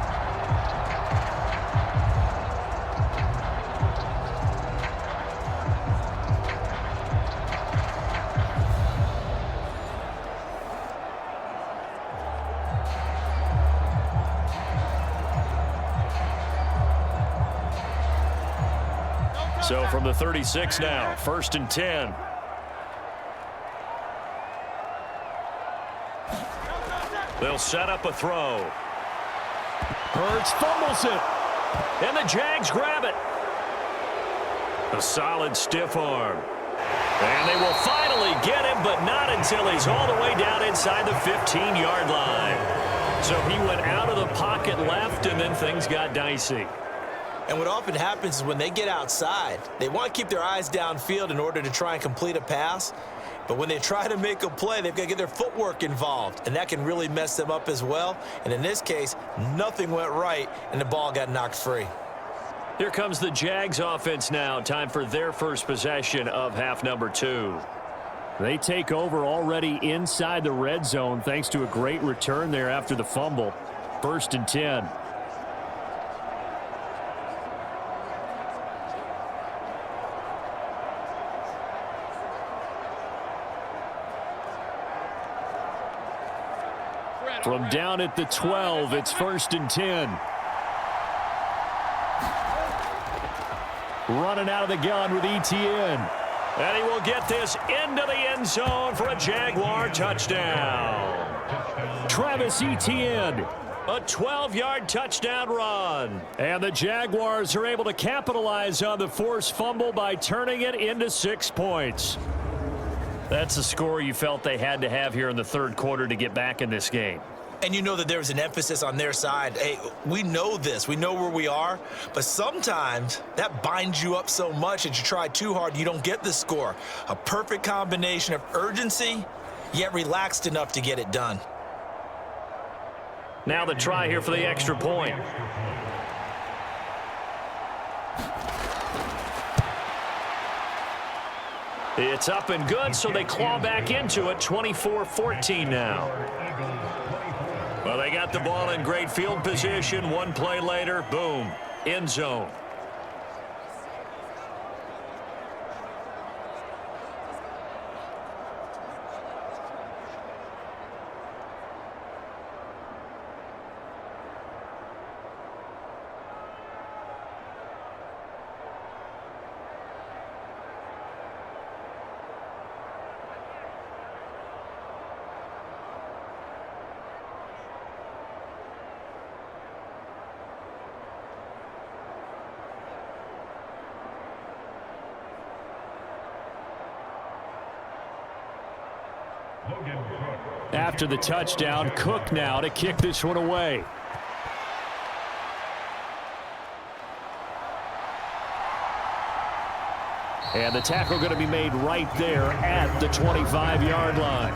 So from the 36 now, 1st and 10. They'll set up a throw. Hurts fumbles it. And the Jags grab it. A solid stiff arm. And they will finally get him, but not until he's all the way down inside the 15-yard line. So he went out of the pocket left, and then things got dicey. And what often happens is when they get outside, they want to keep their eyes downfield in order to try and complete a pass. But when they try to make a play, they've got to get their footwork involved, and that can really mess them up as well. And in this case, nothing went right, and the ball got knocked free. Here comes the Jags offense now. Time for their first possession of half number 2. They take over already inside the red zone thanks to a great return there after the fumble. 1st and 10. From down at the 12, it's 1st and 10. Running out of the gun with ETN. And he will get this into the end zone for a Jaguar touchdown. Travis Etienne, a 12-yard touchdown run. And the Jaguars are able to capitalize on the forced fumble by turning it into 6 points. That's the score you felt they had to have here in the third quarter to get back in this game. And you know that there's an emphasis on their side. Hey, we know this. We know where we are. But sometimes that binds you up so much that you try too hard, you don't get the score. A perfect combination of urgency, yet relaxed enough to get it done. Now the try here for the extra point. It's up and good, so they claw back into it. 24-14 now. Well, they got the ball in great field position. One play later, boom, end zone. After the touchdown, Cook now to kick this one away. And the tackle going to be made right there at the 25-yard line.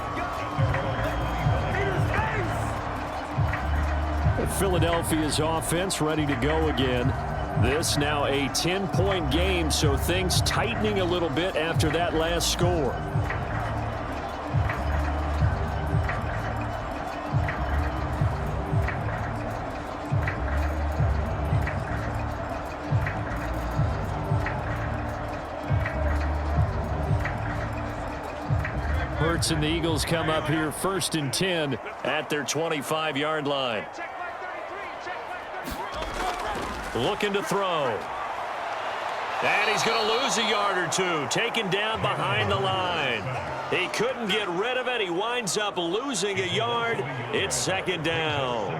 Philadelphia's offense ready to go again. This now a 10-point game, so things tightening a little bit after that last score. Hurts and the Eagles come up here 1st and 10 at their 25-yard line. Looking to throw. And he's going to lose a yard or two. Taken down behind the line. He couldn't get rid of it. He winds up losing a yard. It's 2nd down.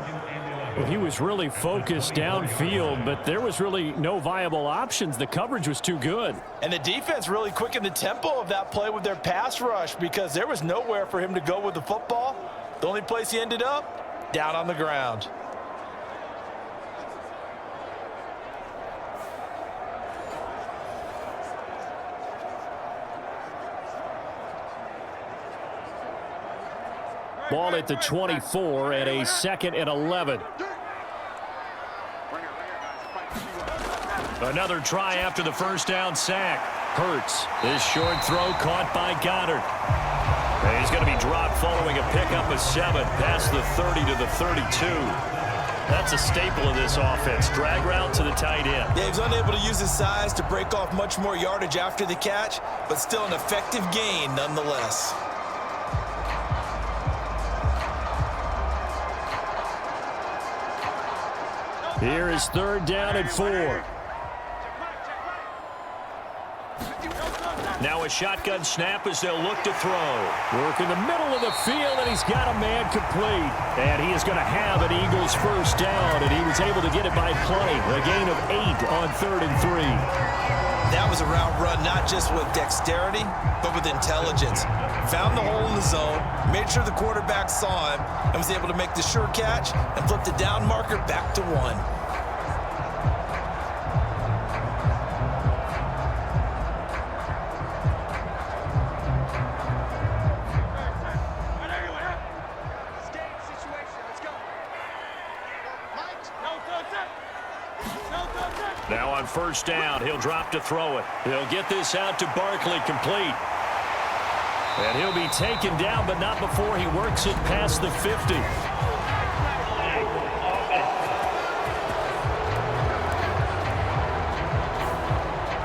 Well, he was really focused downfield, but there was really no viable options. The coverage was too good. And the defense really quickened the tempo of that play with their pass rush because there was nowhere for him to go with the football. The only place he ended up, down on the ground. Ball at the 24 at a 2nd and 11. Another try after the first down sack. Hurts. This short throw caught by Goddard. And he's going to be dropped following a pickup of 7 past the 30 to the 32. That's a staple of this offense. Drag route to the tight end. Yeah, he's unable to use his size to break off much more yardage after the catch, but still an effective gain nonetheless. Here is 3rd down and 4. Now a shotgun snap as they'll look to throw. Work in the middle of the field, and he's got a man complete. And he is going to have an Eagles first down, and he was able to get it by plenty. A gain of 8 on 3rd and 3. That was a route run not just with dexterity, but with intelligence. Found the hole in the zone, made sure the quarterback saw him, and was able to make the sure catch and flip the down marker back to 1. Now on 1st down, he'll drop to throw it. He'll get this out to Barkley, complete. And he'll be taken down, but not before he works it past the 50.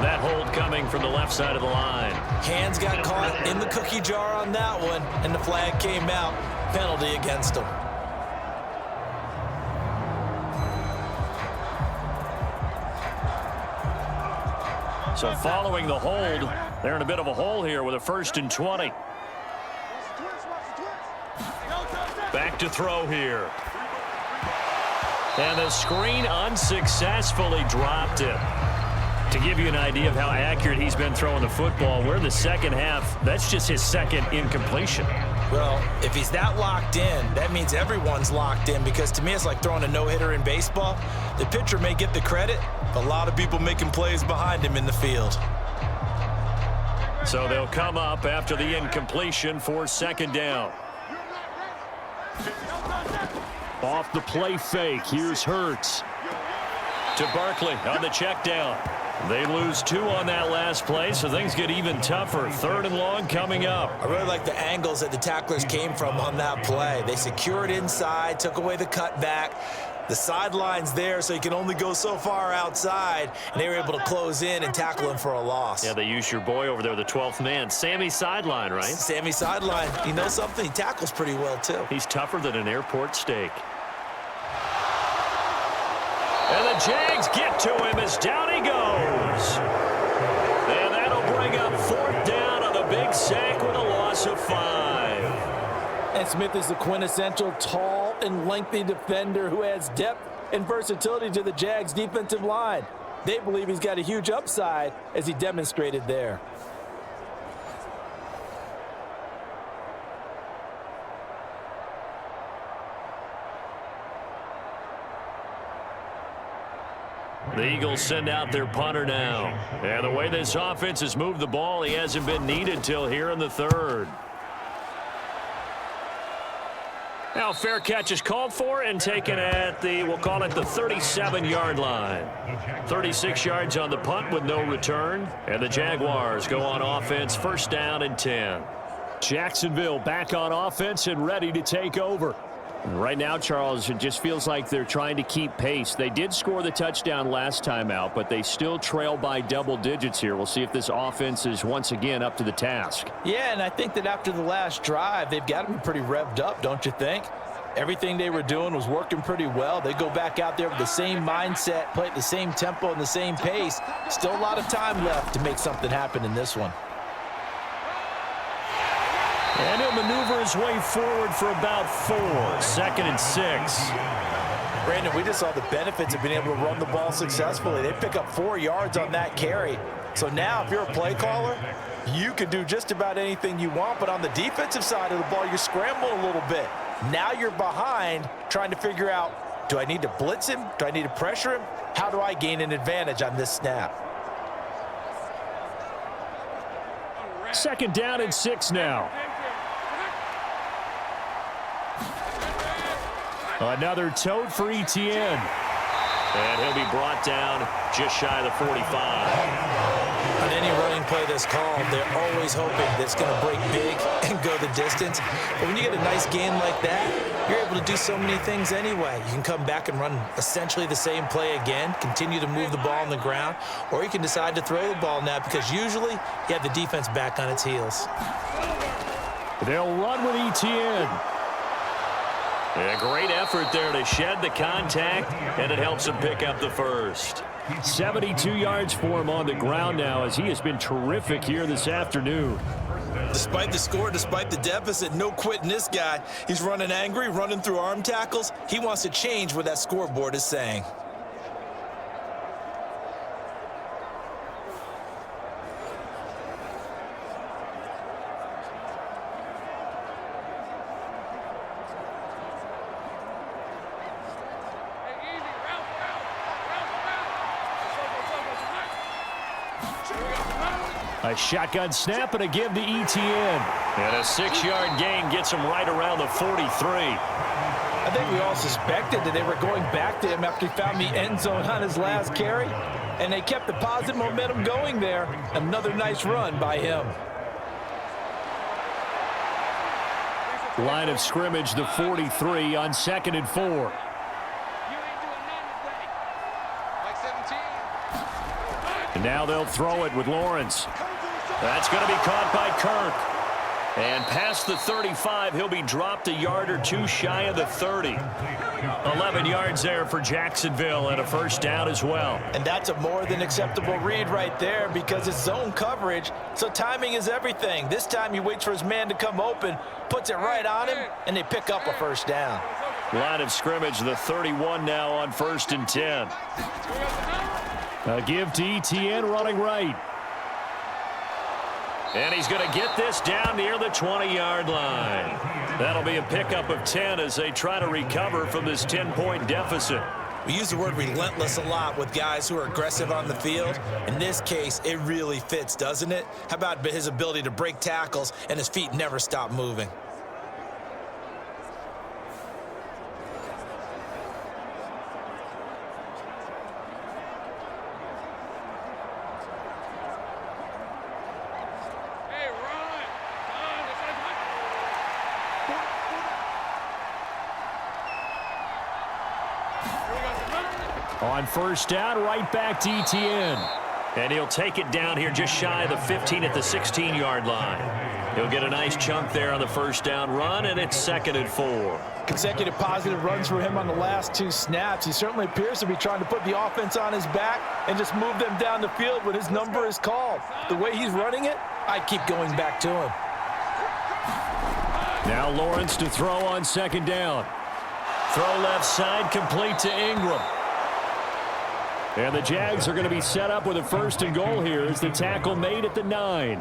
That hold coming from the left side of the line. Hands got caught in the cookie jar on that one, and the flag came out. Penalty against him. So following the hold, they're in a bit of a hole here with a 1st and 20. Back to throw here. And the screen unsuccessfully dropped it. To give you an idea of how accurate he's been throwing the football, we're in the 2nd half. That's just his 2nd incompletion. Well, if he's that locked in, that means everyone's locked in, because to me it's like throwing a no-hitter in baseball. The pitcher may get the credit, but a lot of people making plays behind him in the field. So they'll come up after the incompletion for 2nd down. Off the play fake, here's Hurts. To Barkley on the check down. They lose 2 on that last play, so things get even tougher. 3rd and long coming up. I really like the angles that the tacklers came from on that play. They secured inside, took away the cutback. The sideline's there, so you can only go so far outside, and they were able to close in and tackle him for a loss. Yeah, they use your boy over there, the 12th man. Sammy Sideline, right? Sammy Sideline. You know something? He tackles pretty well, too. He's tougher than an airport steak. And the Jags get to him as down he goes. And that'll bring up 4th down on a big sack with a loss of 5. And Smith is the quintessential tall and lengthy defender who adds depth and versatility to the Jags' defensive line. They believe he's got a huge upside, as he demonstrated there. The Eagles send out their punter now. And the way this offense has moved the ball, he hasn't been needed till here in the third. Now fair catch is called for and taken at the, we'll call it the 37-yard line. 36 yards on the punt with no return. And the Jaguars go on offense, first down and 10. Jacksonville back on offense and ready to take over. Right now, Charles, it just feels like they're trying to keep pace. They did score the touchdown last time out, but they still trail by double digits here. We'll see if this offense is once again up to the task. Yeah, and I think that after the last drive, they've got to be pretty revved up, don't you think? Everything they were doing was working pretty well. They go back out there with the same mindset, play at the same tempo and the same pace. Still a lot of time left to make something happen in this one. And he'll maneuver his way forward for about 4. 2nd and 6. Brandon, we just saw the benefits of being able to run the ball successfully. They pick up 4 yards on that carry. So now if you're a play caller, you can do just about anything you want. But on the defensive side of the ball, you're scrambling a little bit. Now you're behind trying to figure out, do I need to blitz him? Do I need to pressure him? How do I gain an advantage on this snap? 2nd down and 6 now. Another tote for Etienne. And he'll be brought down just shy of the 45. On any running play that's called, they're always hoping that it's going to break big and go the distance. But when you get a nice gain like that, you're able to do so many things anyway. You can come back and run essentially the same play again, continue to move the ball on the ground, or you can decide to throw the ball now because usually you have the defense back on its heels. They'll run with Etienne. A great effort there to shed the contact, and it helps him pick up the first. 72 yards for him on the ground now as he has been terrific here this afternoon. Despite the score, despite the deficit, no quitting this guy. He's running angry, running through arm tackles. He wants to change what that scoreboard is saying. A shotgun snap and a give to Etienne. And a 6-yard gain gets him right around the 43. I think we all suspected that they were going back to him after he found the end zone on his last carry. And they kept the positive momentum going there. Another nice run by him. Line of scrimmage, the 43 on 2nd and 4. And now they'll throw it with Lawrence. That's going to be caught by Kirk. And past the 35, he'll be dropped a yard or 2 shy of the 30. 11 yards there for Jacksonville and a first down as well. And that's a more than acceptable read right there because it's zone coverage, so timing is everything. This time he waits for his man to come open, puts it right on him, and they pick up a first down. Line of scrimmage, the 31 now on 1st and 10. A give to Etienne running right. And he's going to get this down near the 20-yard line. That'll be a pickup of 10 as they try to recover from this 10-point deficit. We use the word relentless a lot with guys who are aggressive on the field. In this case, it really fits, doesn't it? How about his ability to break tackles and his feet never stop moving? On first down, right back to Etienne. And he'll take it down here just shy of the 15 at the 16-yard line. He'll get a nice chunk there on the first down run, and it's 2nd and 4. Consecutive positive runs for him on the last 2 snaps. He certainly appears to be trying to put the offense on his back and just move them down the field when his number is called. The way he's running it, I keep going back to him. Now Lawrence to throw on 2nd down. Throw left side, complete to Ingram. And the Jags are going to be set up with a 1st and goal here as the tackle made at the 9.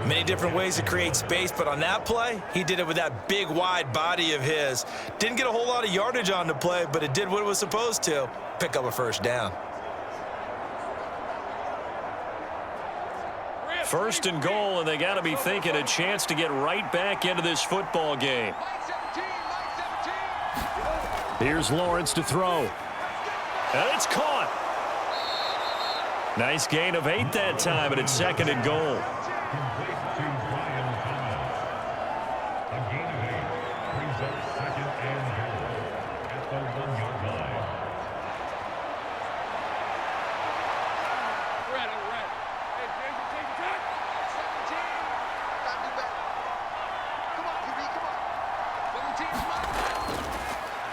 Many different ways to create space, but on that play, he did it with that big, wide body of his. Didn't get a whole lot of yardage on the play, but it did what it was supposed to. Pick up a first down. First and goal, and they got to be thinking a chance to get right back into this football game. Here's Lawrence to throw. And it's caught. Nice gain of 8 that time, and it's second and goal.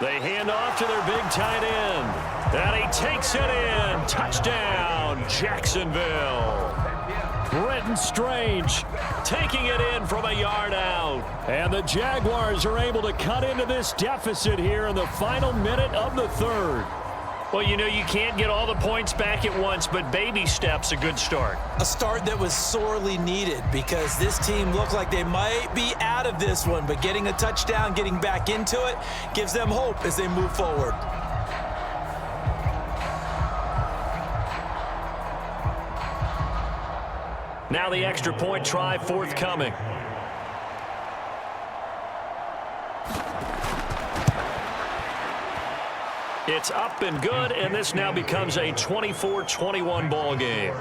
They hand off to their big tight end. And he takes it in. Touchdown, Jacksonville. Brenton Strange taking it in from a yard out. And the Jaguars are able to cut into this deficit here in the final minute of the third. Well, you know, you can't get all the points back at once, but baby steps a good start. A start that was sorely needed because this team looked like they might be out of this one, but getting a touchdown, getting back into it, gives them hope as they move forward. Now the extra point try forthcoming. It's up and good, and this now becomes a 24-21 ball game.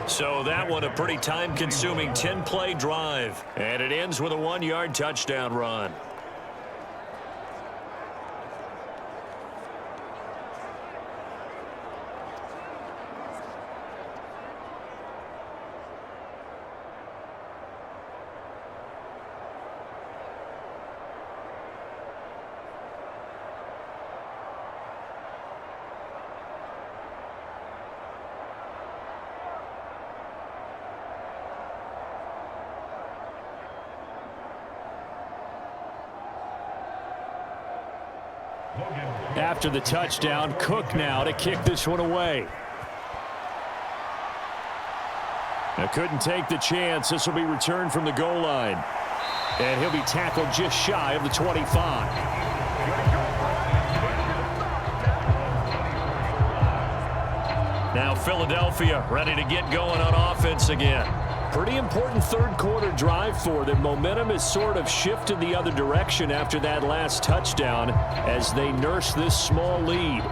So that one a pretty time-consuming 10-play drive, and it ends with a 1-yard touchdown run. After the touchdown, Cook now to kick this one away. Now couldn't take the chance. This will be returned from the goal line. And he'll be tackled just shy of the 25. Now Philadelphia ready to get going on offense again. Pretty important third quarter drive for them. Momentum has sort of shifted the other direction after that last touchdown as they nurse this small lead.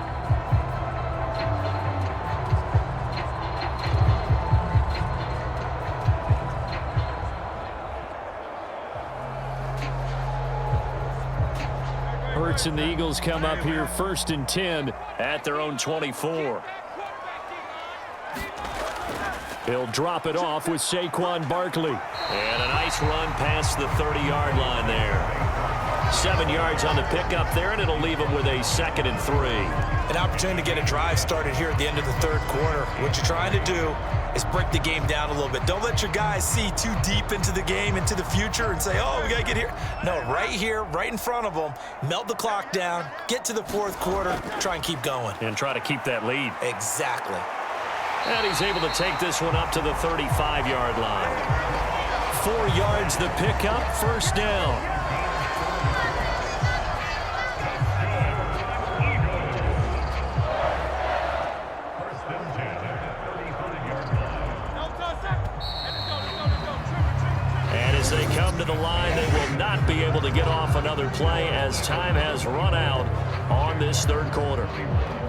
Hurts and the Eagles come up here 1st and 10 at their own 24. He'll drop it off with Saquon Barkley. And a nice run past the 30-yard line there. 7 yards on the pickup there, and it'll leave him with a 2nd and 3. An opportunity to get a drive started here at the end of the third quarter. What you're trying to do is break the game down a little bit. Don't let your guys see too deep into the game, into the future, and say, oh, we got to get here. No, right here, right in front of them, melt the clock down, get to the fourth quarter, try and keep going. And try to keep that lead. Exactly. And he's able to take this one up to the 35-yard line. 4 yards the pickup, 1st down. And as they come to the line, they will not be able to get off another play as time has run out on this third quarter.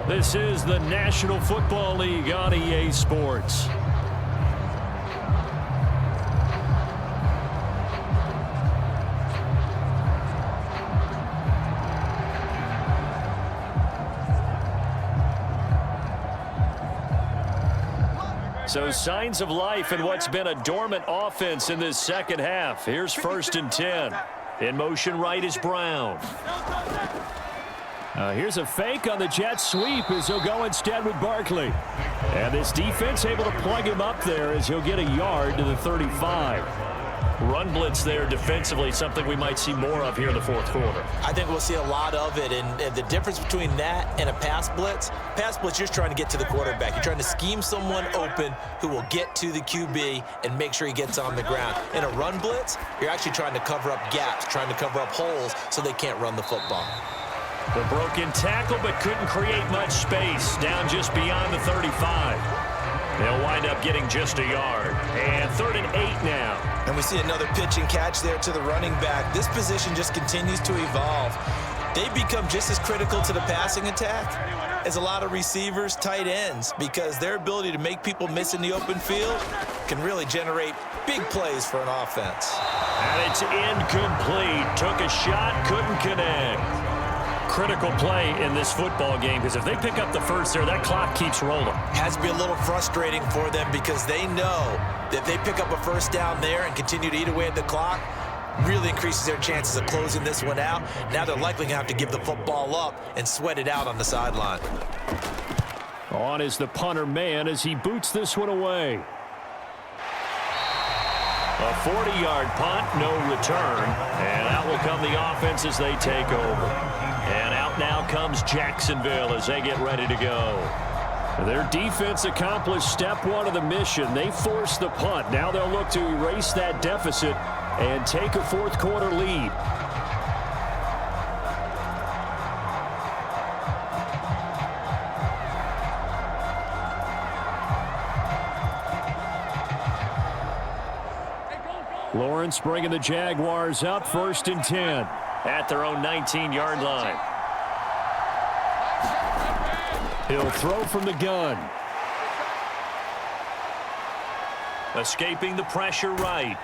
This is the National Football League on EA Sports. So signs of life in what's been a dormant offense in this second half. Here's 1st and 10. In motion right is Brown. Here's a fake on the jet sweep as he'll go instead with Barkley. And this defense able to plug him up there as he'll get a yard to the 35. Run blitz there defensively, something we might see more of here in the fourth quarter. I think we'll see a lot of it, and the difference between that and a pass blitz, you're just trying to get to the quarterback. You're trying to scheme someone open who will get to the QB and make sure he gets on the ground. In a run blitz, you're actually trying to cover up gaps, trying to cover up holes so they can't run the football. The broken tackle, but couldn't create much space, down just beyond the 35. They'll wind up getting just a yard. And 3rd and 8 now. And we see another pitch and catch there to the running back. This position just continues to evolve. They become just as critical to the passing attack as a lot of receivers, tight ends, because their ability to make people miss in the open field can really generate big plays for an offense. And it's incomplete. Took a shot, couldn't connect. Critical play in this football game, because if they pick up the first there, that clock keeps rolling. Has to be a little frustrating for them because they know that if they pick up a first down there and continue to eat away at the clock, really increases their chances of closing this one out. Now they're likely going to have to give the football up and sweat it out on the sideline. On is the punter man as he boots this one away. A 40-yard punt, no return. And out will come the offense as they take over. And out now comes Jacksonville as they get ready to go. Their defense accomplished step one of the mission. They forced the punt. Now they'll look to erase that deficit and take a fourth-quarter lead. Lawrence bringing the Jaguars up, 1st and 10. At their own 19-yard line. He'll throw from the gun. Escaping the pressure right.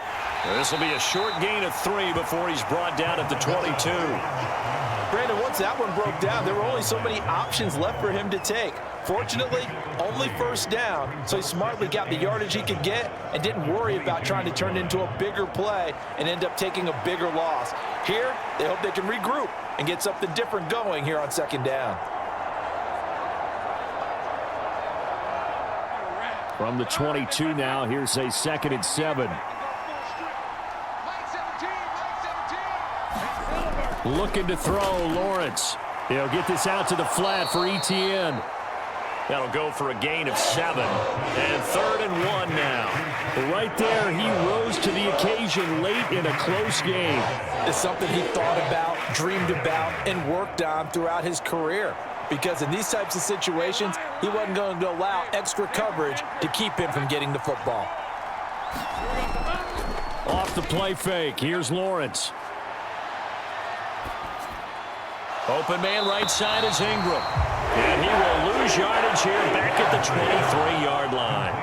This will be a short gain of 3 before he's brought down at the 22. Brandon, once that one broke down, there were only so many options left for him to take. Fortunately, only first down, so he smartly got the yardage he could get and didn't worry about trying to turn it into a bigger play and end up taking a bigger loss. Here, they hope they can regroup and get something different going here on 2nd down. From the 22 now, here's a 2nd and 7. Looking to throw, Lawrence. He'll get this out to the flat for Etienne. That'll go for a gain of 7. And 3rd and 1 now. Right there, he rose to the occasion late in a close game. It's something he thought about, dreamed about, and worked on throughout his career. Because in these types of situations, he wasn't going to allow extra coverage to keep him from getting the football. Off the play fake, here's Lawrence. Open man right side is Ingram. And he will lose yardage here back at the 23-yard line.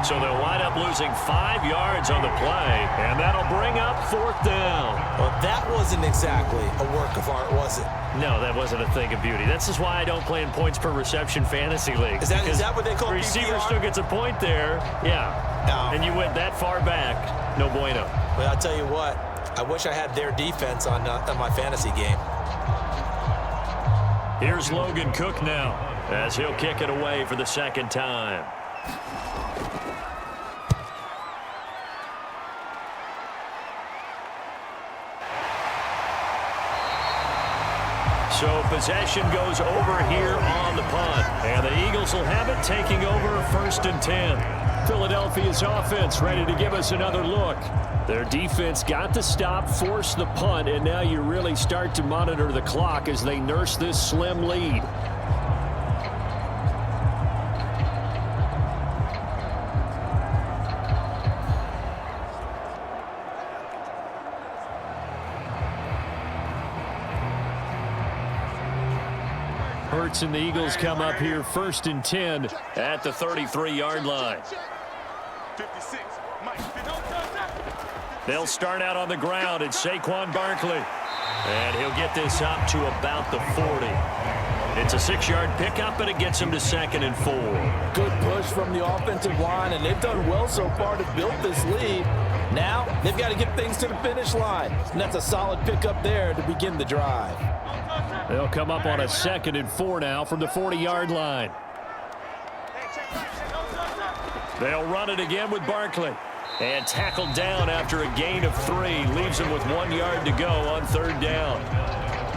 So they'll wind up losing 5 yards on the play, and that'll bring up 4th down. Well, that wasn't exactly a work of art, was it? No, that wasn't a thing of beauty. This is why I don't play in points per reception fantasy league. Is that what they call PPR? Receiver still gets a point there. Yeah. No. And you went that far back. No bueno. Well, I'll tell you what. I wish I had their defense on my fantasy game. Here's Logan Cook now as he'll kick it away for the 2nd time. So possession goes over here on the punt. And the Eagles will have it, taking over 1st and 10. Philadelphia's offense ready to give us another look. Their defense got the stop, forced the punt, and now you really start to monitor the clock as they nurse this slim lead. Hurts and the Eagles come up here 1st and 10 at the 33-yard line. 56. They'll start out on the ground. It's Saquon Barkley. And he'll get this up to about the 40. It's a 6-yard pickup, and it gets him to 2nd and 4. Good push from the offensive line, and they've done well so far to build this lead. Now, they've got to get things to the finish line, and that's a solid pickup there to begin the drive. They'll come up on a 2nd and 4 now from the 40-yard line. They'll run it again with Barkley. And tackled down after a gain of 3. Leaves him with 1 yard to go on 3rd down.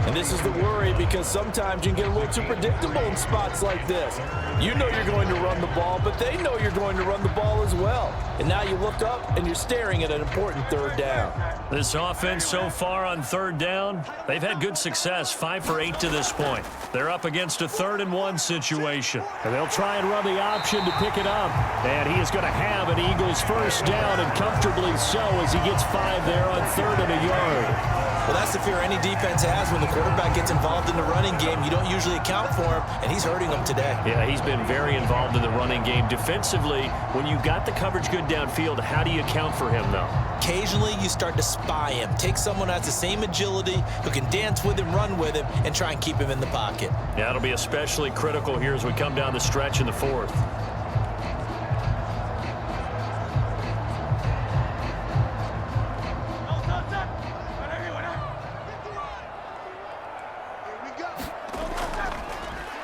And this is the worry because sometimes you can get a little too predictable in spots like this. You know you're going to run the ball, but they know you're going to run the ball as well. And now you look up and you're staring at an important third down. This offense so far on third down, they've had good success, 5 for 8 to this point. They're up against a 3rd and 1 situation. And they'll try and run the option to pick it up. And he is going to have an Eagles first down, and comfortably so as he gets 5 there on 3rd and a yard. Well, that's the fear any defense has when the quarterback gets involved in the running game. You don't usually account for him, and he's hurting them today. Yeah, he's been very involved in the running game. Defensively, when you got the coverage good downfield, how do you account for him, though? Occasionally, you start to spy him. Take someone who has the same agility, who can dance with him, run with him, and try and keep him in the pocket. Yeah, it'll be especially critical here as we come down the stretch in the 4th.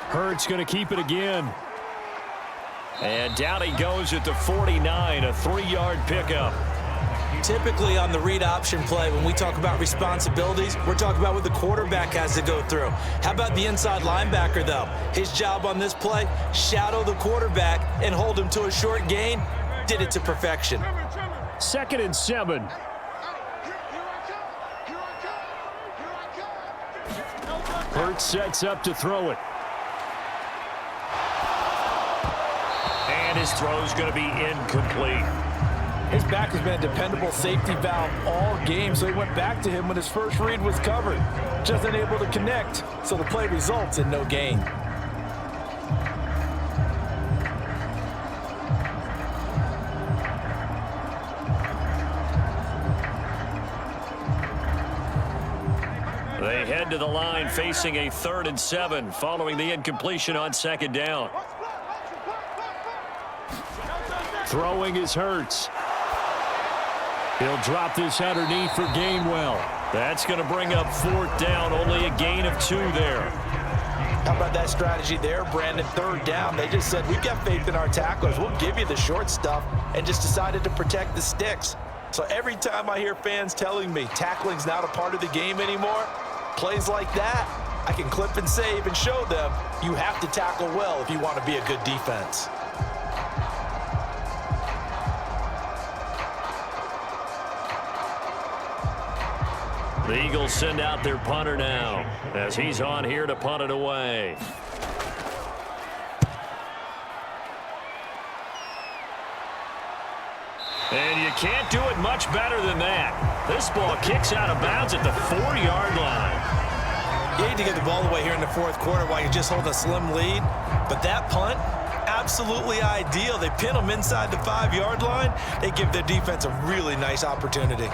Hurts going to keep it again. And down he goes at the 49, a 3-yard pickup. Typically on the read option play, when we talk about responsibilities, we're talking about what the quarterback has to go through. How about the inside linebacker, though? His job on this play, shadow the quarterback and hold him to a short gain. Did it to perfection. 2nd and 7. Hurts sets up to throw it. And his throw's going to be incomplete. His back has been a dependable safety valve all game, so he went back to him when his first read was covered. Just unable to connect, so the play results in no gain. They head to the line facing a 3rd and 7 following the incompletion on 2nd down. Throwing is Hurts. He'll drop this underneath for Gainwell. That's going to bring up 4th down, only a gain of 2 there. How about that strategy there, Brandon? 3rd down. They just said, we've got faith in our tacklers. We'll give you the short stuff, and just decided to protect the sticks. So every time I hear fans telling me tackling's not a part of the game anymore, plays like that, I can clip and save and show them you have to tackle well if you want to be a good defense. The Eagles send out their punter now as he's on here to punt it away. And you can't do it much better than that. This ball kicks out of bounds at the 4-yard line. You hate to get the ball away here in the 4th quarter while you just hold a slim lead, but that punt, absolutely ideal. They pin them inside the 5-yard line. They give their defense a really nice opportunity.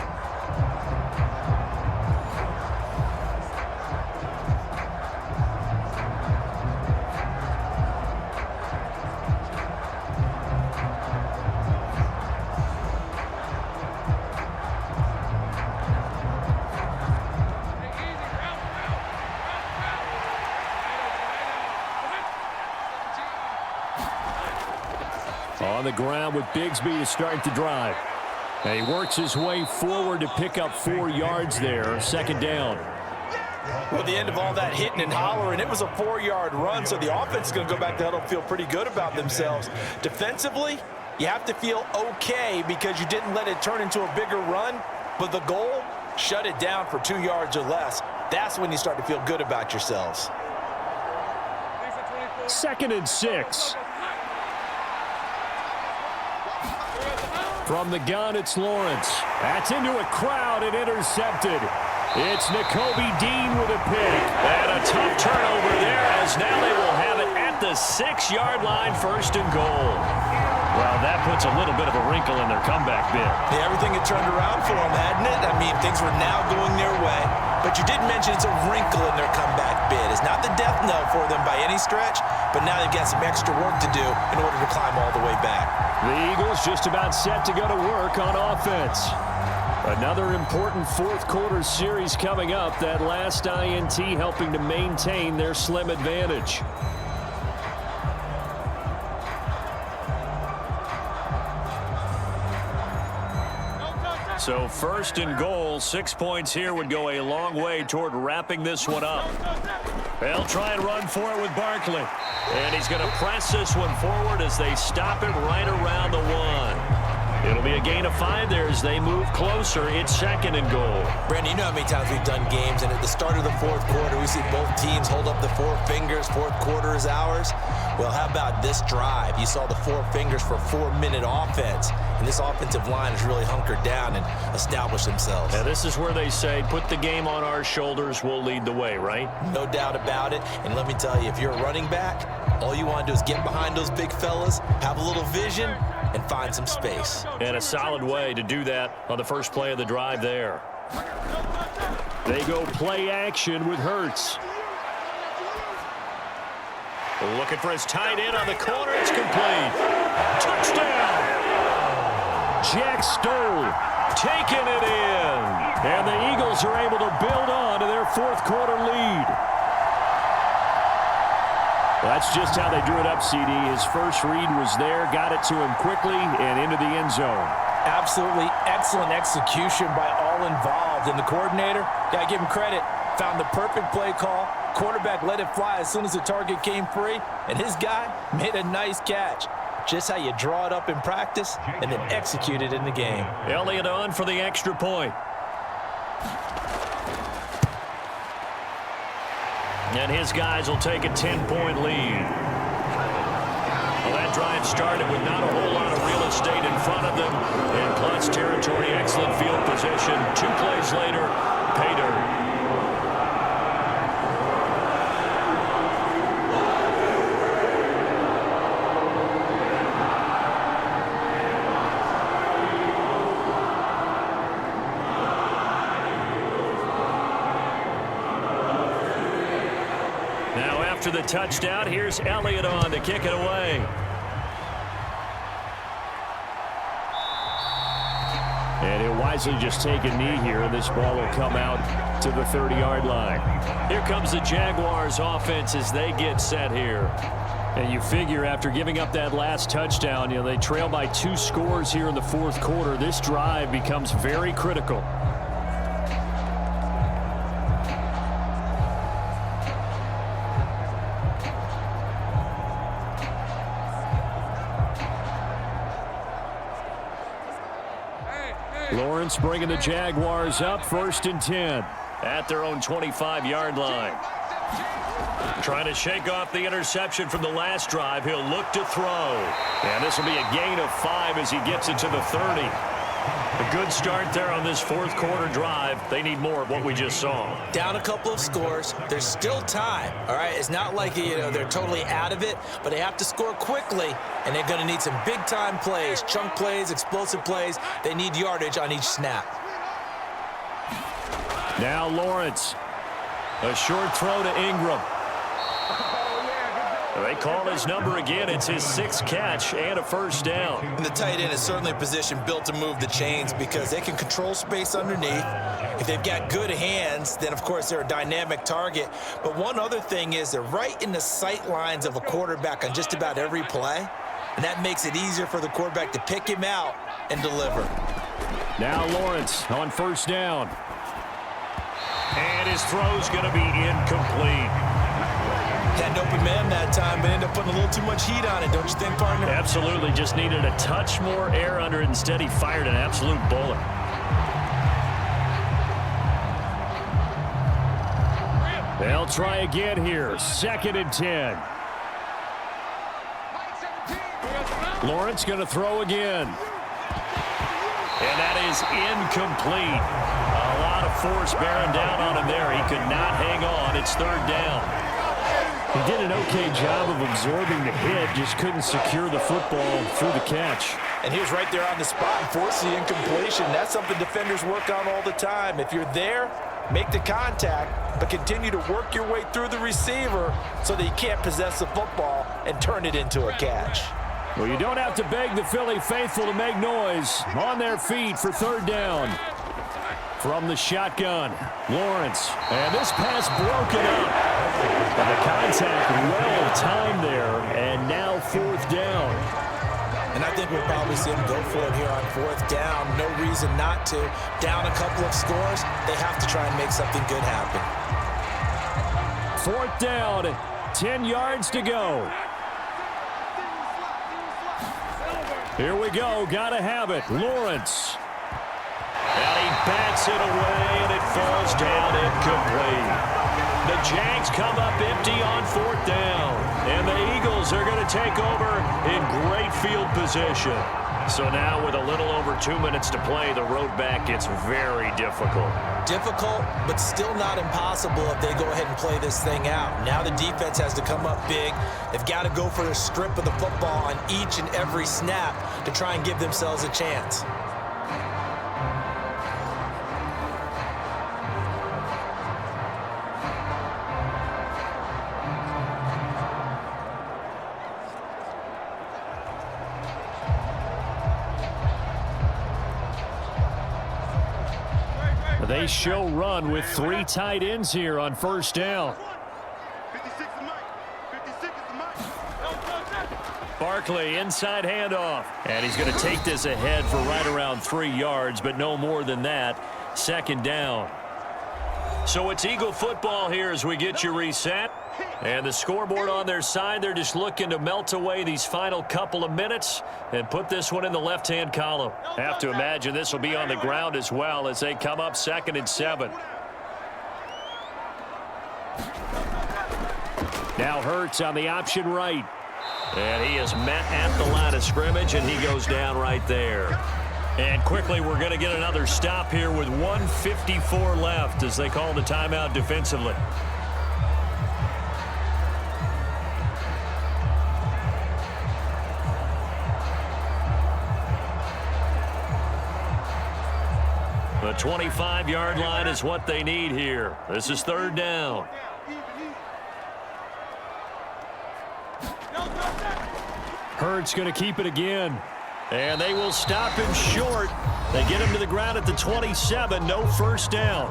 On the ground with Bigsby to start the drive. And he works his way forward to pick up 4 yards there. 2nd down. Well, the end of all that hitting and hollering, it was a 4-yard run, so the offense is going to go back to huddle and feel pretty good about themselves. Defensively, you have to feel okay because you didn't let it turn into a bigger run, but the goal, shut it down for 2 yards or less. That's when you start to feel good about yourselves. 2nd and 6. From the gun, it's Lawrence. That's into a crowd and intercepted. It's Nakobe Dean with a pick. And a tough turnover there as now they will have it at the 6-yard line, 1st and goal. Well, that puts a little bit of a wrinkle in their comeback bid. Yeah, everything had turned around for them, hadn't it? I mean, things were now going their way. But you did mention it's a wrinkle in their comeback bid. It's not the death knell for them by any stretch, but now they've got some extra work to do in order to climb all the way back. The Eagles just about set to go to work on offense. Another important 4th quarter series coming up. That last INT helping to maintain their slim advantage. So first and goal, 6 points here would go a long way toward wrapping this one up. They'll try and run for it with Barkley. And he's going to press this one forward as they stop him right around the 1. It'll be a gain of 5 there as they move closer. It's second and goal. Brandon, you know how many times we've done games, and at the start of the fourth quarter, we see both teams hold up the 4 fingers, fourth quarter is ours. Well, how about this drive? You saw the 4 fingers for 4-minute offense, and this offensive line has really hunkered down and established themselves. Now, this is where they say, put the game on our shoulders, we'll lead the way, right? No doubt about it, and let me tell you, if you're a running back, all you want to do is get behind those big fellas, have a little vision, and find some space. And a solid way to do that on the first play of the drive there. They go play action with Hurts. Looking for his tight end on the corner. It's complete. Touchdown! Jack Stoll taking it in. And the Eagles are able to build on to their fourth quarter lead. That's just how they drew it up, CD. His first read was there, got it to him quickly, and into the end zone. Absolutely excellent execution by all involved. And the coordinator, got to give him credit, found the perfect play call. Quarterback let it fly as soon as the target came free, and his guy made a nice catch. Just how you draw it up in practice and then execute it in the game. Elliott on for the extra point. And his guys will take a 10-point lead. Well, that drive started with not a whole lot of real estate in front of them. In clutch territory, excellent field position. 2 plays later, pay dirt. After the touchdown, here's Elliott on to kick it away. And he'll wisely just take a knee here, and this ball will come out to the 30-yard line. Here comes the Jaguars offense as they get set here. And you figure after giving up that last touchdown, you know, they trail by 2 scores here in the fourth quarter. This drive becomes very critical. Lawrence bringing the Jaguars up, 1st and 10. At their own 25-yard line. Trying to shake off the interception from the last drive. He'll look to throw. And this will be a gain of 5 as he gets it to the 30. A good start there on this fourth quarter drive. They need more of what we just saw. Down a couple of scores. There's still time, all right? It's not like, you know, they're totally out of it, but they have to score quickly, and they're going to need some big-time plays, chunk plays, explosive plays. They need yardage on each snap. Now Lawrence. A short throw to Ingram. They call his number again. It's his 6th catch and a first down. And the tight end is certainly a position built to move the chains because they can control space underneath. If they've got good hands, then, of course, they're a dynamic target. But one other thing is they're right in the sight lines of a quarterback on just about every play, and that makes it easier for the quarterback to pick him out and deliver. Now Lawrence on first down. And his throw's going to be incomplete. Had an open man that time, but ended up putting a little too much heat on it, don't you think, partner? Absolutely. Just needed a touch more air under it. Instead, he fired an absolute bullet. They'll try again here. 2nd and 10. Lawrence going to throw again. And that is incomplete. A lot of force bearing down on him there. He could not hang on. It's 3rd down. He did an okay job of absorbing the hit, just couldn't secure the football through the catch. And he was right there on the spot and forced the incompletion. That's something defenders work on all the time. If you're there, make the contact, but continue to work your way through the receiver so that you can't possess the football and turn it into a catch. Well, you don't have to beg the Philly faithful to make noise. On their feet for 3rd down. From the shotgun, Lawrence. And this pass broken up. And the contact well timed there, and now 4th down. And And I think we'll probably see them go for it here on 4th down. No reason not to. Down a couple of scores, they have to try and make something good happen. 4th down, 10 yards to go. Here we go, gotta have it. Lawrence. And he bats it away, and it falls down incomplete. The Jags come up empty on 4th down, and the Eagles are going to take over in great field position. So now with a little over 2 minutes to play, the road back gets very difficult. Difficult, but still not impossible if they go ahead and play this thing out. Now the defense has to come up big. They've got to go for a strip of the football on each and every snap to try and give themselves a chance. They show run with 3 tight ends here on 1st down. 56 is Mike. 56 is Mike. Barkley, inside handoff. And he's going to take this ahead for right around 3 yards, but no more than that. 2nd down. So it's Eagle football here as we get you reset. And the scoreboard on their side, they're just looking to melt away these final couple of minutes and put this one in the left-hand column. Have to imagine this will be on the ground as well as they come up 2nd and 7. Now Hurts on the option right. And he is met at the line of scrimmage, and he goes down right there. And quickly, we're going to get another stop here with 1:54 left as they call the timeout defensively. The 25-yard line is what they need here. This is 3rd down. Hurts going to keep it again. And they will stop him short. They get him to the ground at the 27. No 1st down.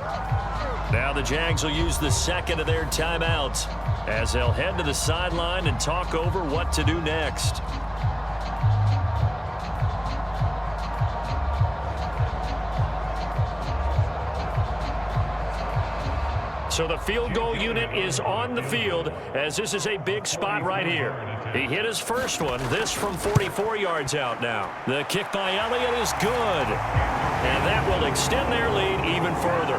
Now the Jags will use the 2nd of their timeouts as they'll head to the sideline and talk over what to do next. So the field goal unit is on the field as this is a big spot right here. He hit his first one, this from 44 yards out now. The kick by Elliott is good, and that will extend their lead even further.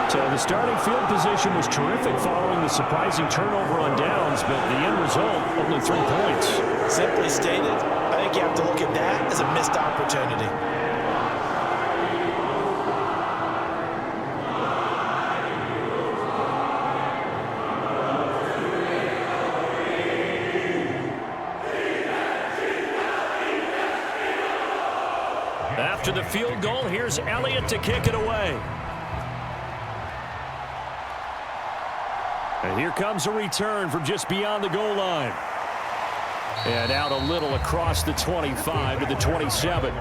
So the starting field position was terrific following the surprising turnover on downs, but the end result, only 3 points. Simply stated, I think you have to look at that as a missed opportunity. After the field goal, here's Elliott to kick it away. And here comes a return from just beyond the goal line. And out a little across the 25 to the 27.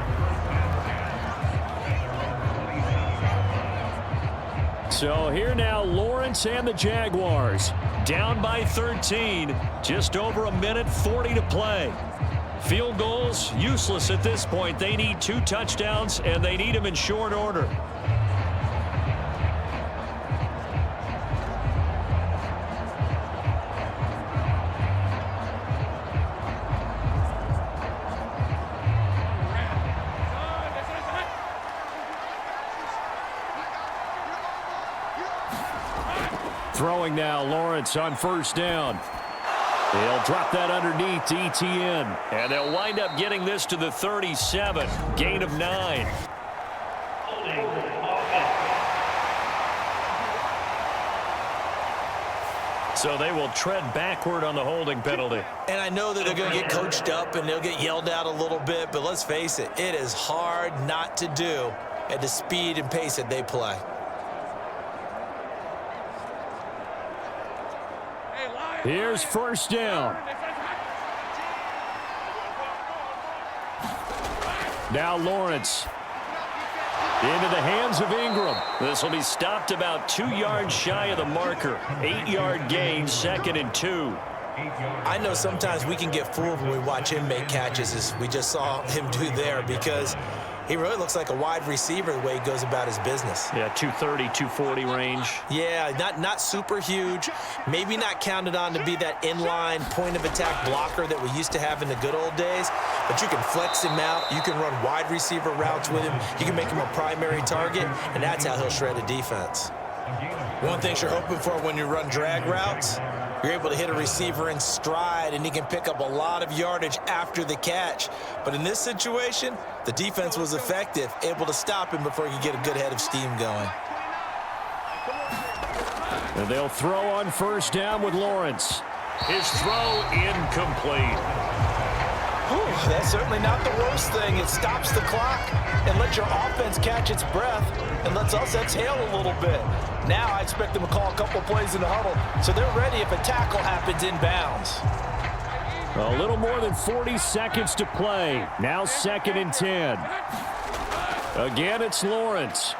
So here now, Lawrence and the Jaguars. Down by 13. Just over 1:40 to play. Field goals, useless at this point. They need 2 touchdowns, and they need them in short order. Throwing now, Lawrence on 1st down. They'll drop that underneath to ETN. And they'll wind up getting this to the 37. Gain of 9. So they will tread backward on the holding penalty. And I know that they're going to get coached up and they'll get yelled at a little bit, but let's face it, it is hard not to do at the speed and pace that they play. Here's 1st down. Now Lawrence. Into the hands of Ingram. This will be stopped about 2 yards shy of the marker. 8-yard gain, 2nd and 2. I know sometimes we can get fooled when we watch him make catches, as we just saw him do there, because he really looks like a wide receiver the way he goes about his business. Yeah, 230, 240 range. Yeah, not super huge. Maybe not counted on to be that inline point-of-attack blocker that we used to have in the good old days, but you can flex him out. You can run wide receiver routes with him. You can make him a primary target, and that's how he'll shred a defense. One thing you're hoping for when you run drag routes, you're able to hit a receiver in stride, and he can pick up a lot of yardage after the catch. But in this situation, the defense was effective, able to stop him before he could get a good head of steam going. And they'll throw on first down with Lawrence. His throw incomplete. Whew, that's certainly not the worst thing. It stops the clock and lets your offense catch its breath and lets us exhale a little bit. Now I expect them to call a couple plays in the huddle, so they're ready if a tackle happens inbounds. A little more than 40 seconds to play. Now 2nd and 10. Again, it's Lawrence.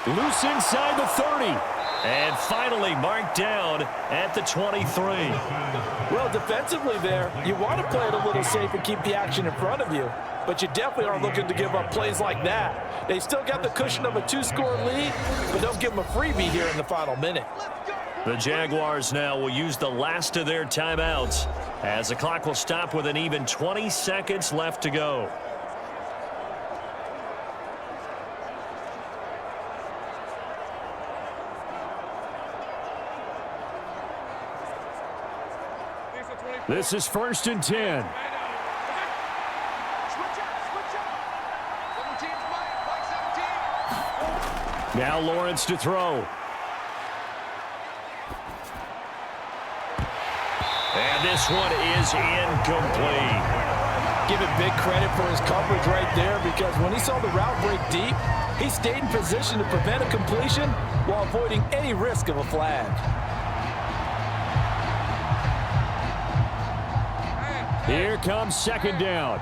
Loose inside the 30. And finally marked down at the 23. Well, defensively there, you want to play it a little safe and keep the action in front of you, but you definitely aren't looking to give up plays like that. They still got the cushion of a 2-score lead, but don't give them a freebie here in the final minute. The Jaguars now will use the last of their timeouts as the clock will stop with an even 20 seconds left to go. This is 1st and 10. Now Lawrence to throw. And this one is incomplete. Give it big credit for his coverage right there, because when he saw the route break deep, he stayed in position to prevent a completion while avoiding any risk of a flag. Here comes 2nd down.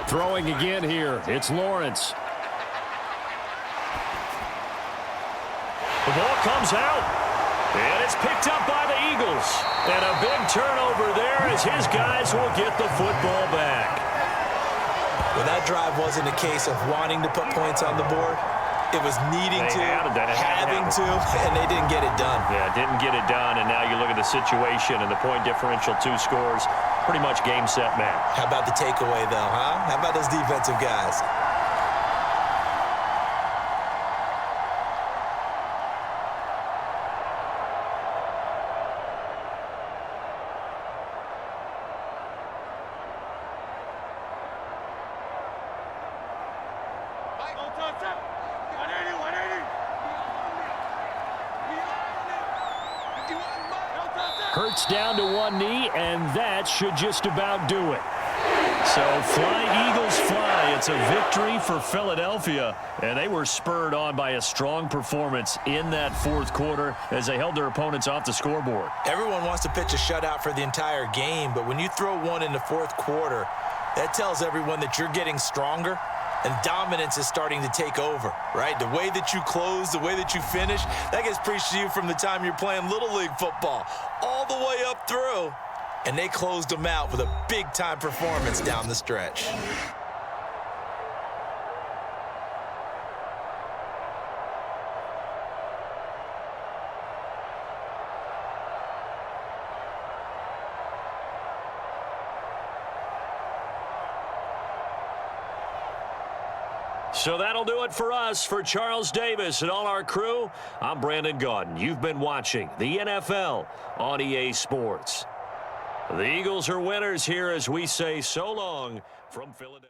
Throwing again here. It's Lawrence. The ball comes out, and it's picked up by the Eagles. And a big turnover there as his guys will get the football back. Well, that drive wasn't a case of wanting to put points on the board. It was needing to, having to, and they didn't get it done. Yeah, didn't get it done, and now you look at the situation and the point differential, 2 scores, pretty much game, set, match. How about the takeaway, though, huh? How about those defensive guys? Hurts down to one knee, and that should just about do it. So fly, Eagles, fly. It's a victory for Philadelphia, and they were spurred on by a strong performance in that 4th quarter as they held their opponents off the scoreboard. Everyone wants to pitch a shutout for the entire game, but when you throw one in the 4th quarter, that tells everyone that you're getting stronger and dominance is starting to take over, right? The way that you close, the way that you finish, that gets preached to you from the time you're playing Little League football all the way up through. And they closed them out with a big-time performance down the stretch. So that'll do it for us. For Charles Davis and all our crew, I'm Brandon Gaudin. You've been watching the NFL on EA Sports. The Eagles are winners here as we say so long from Philadelphia.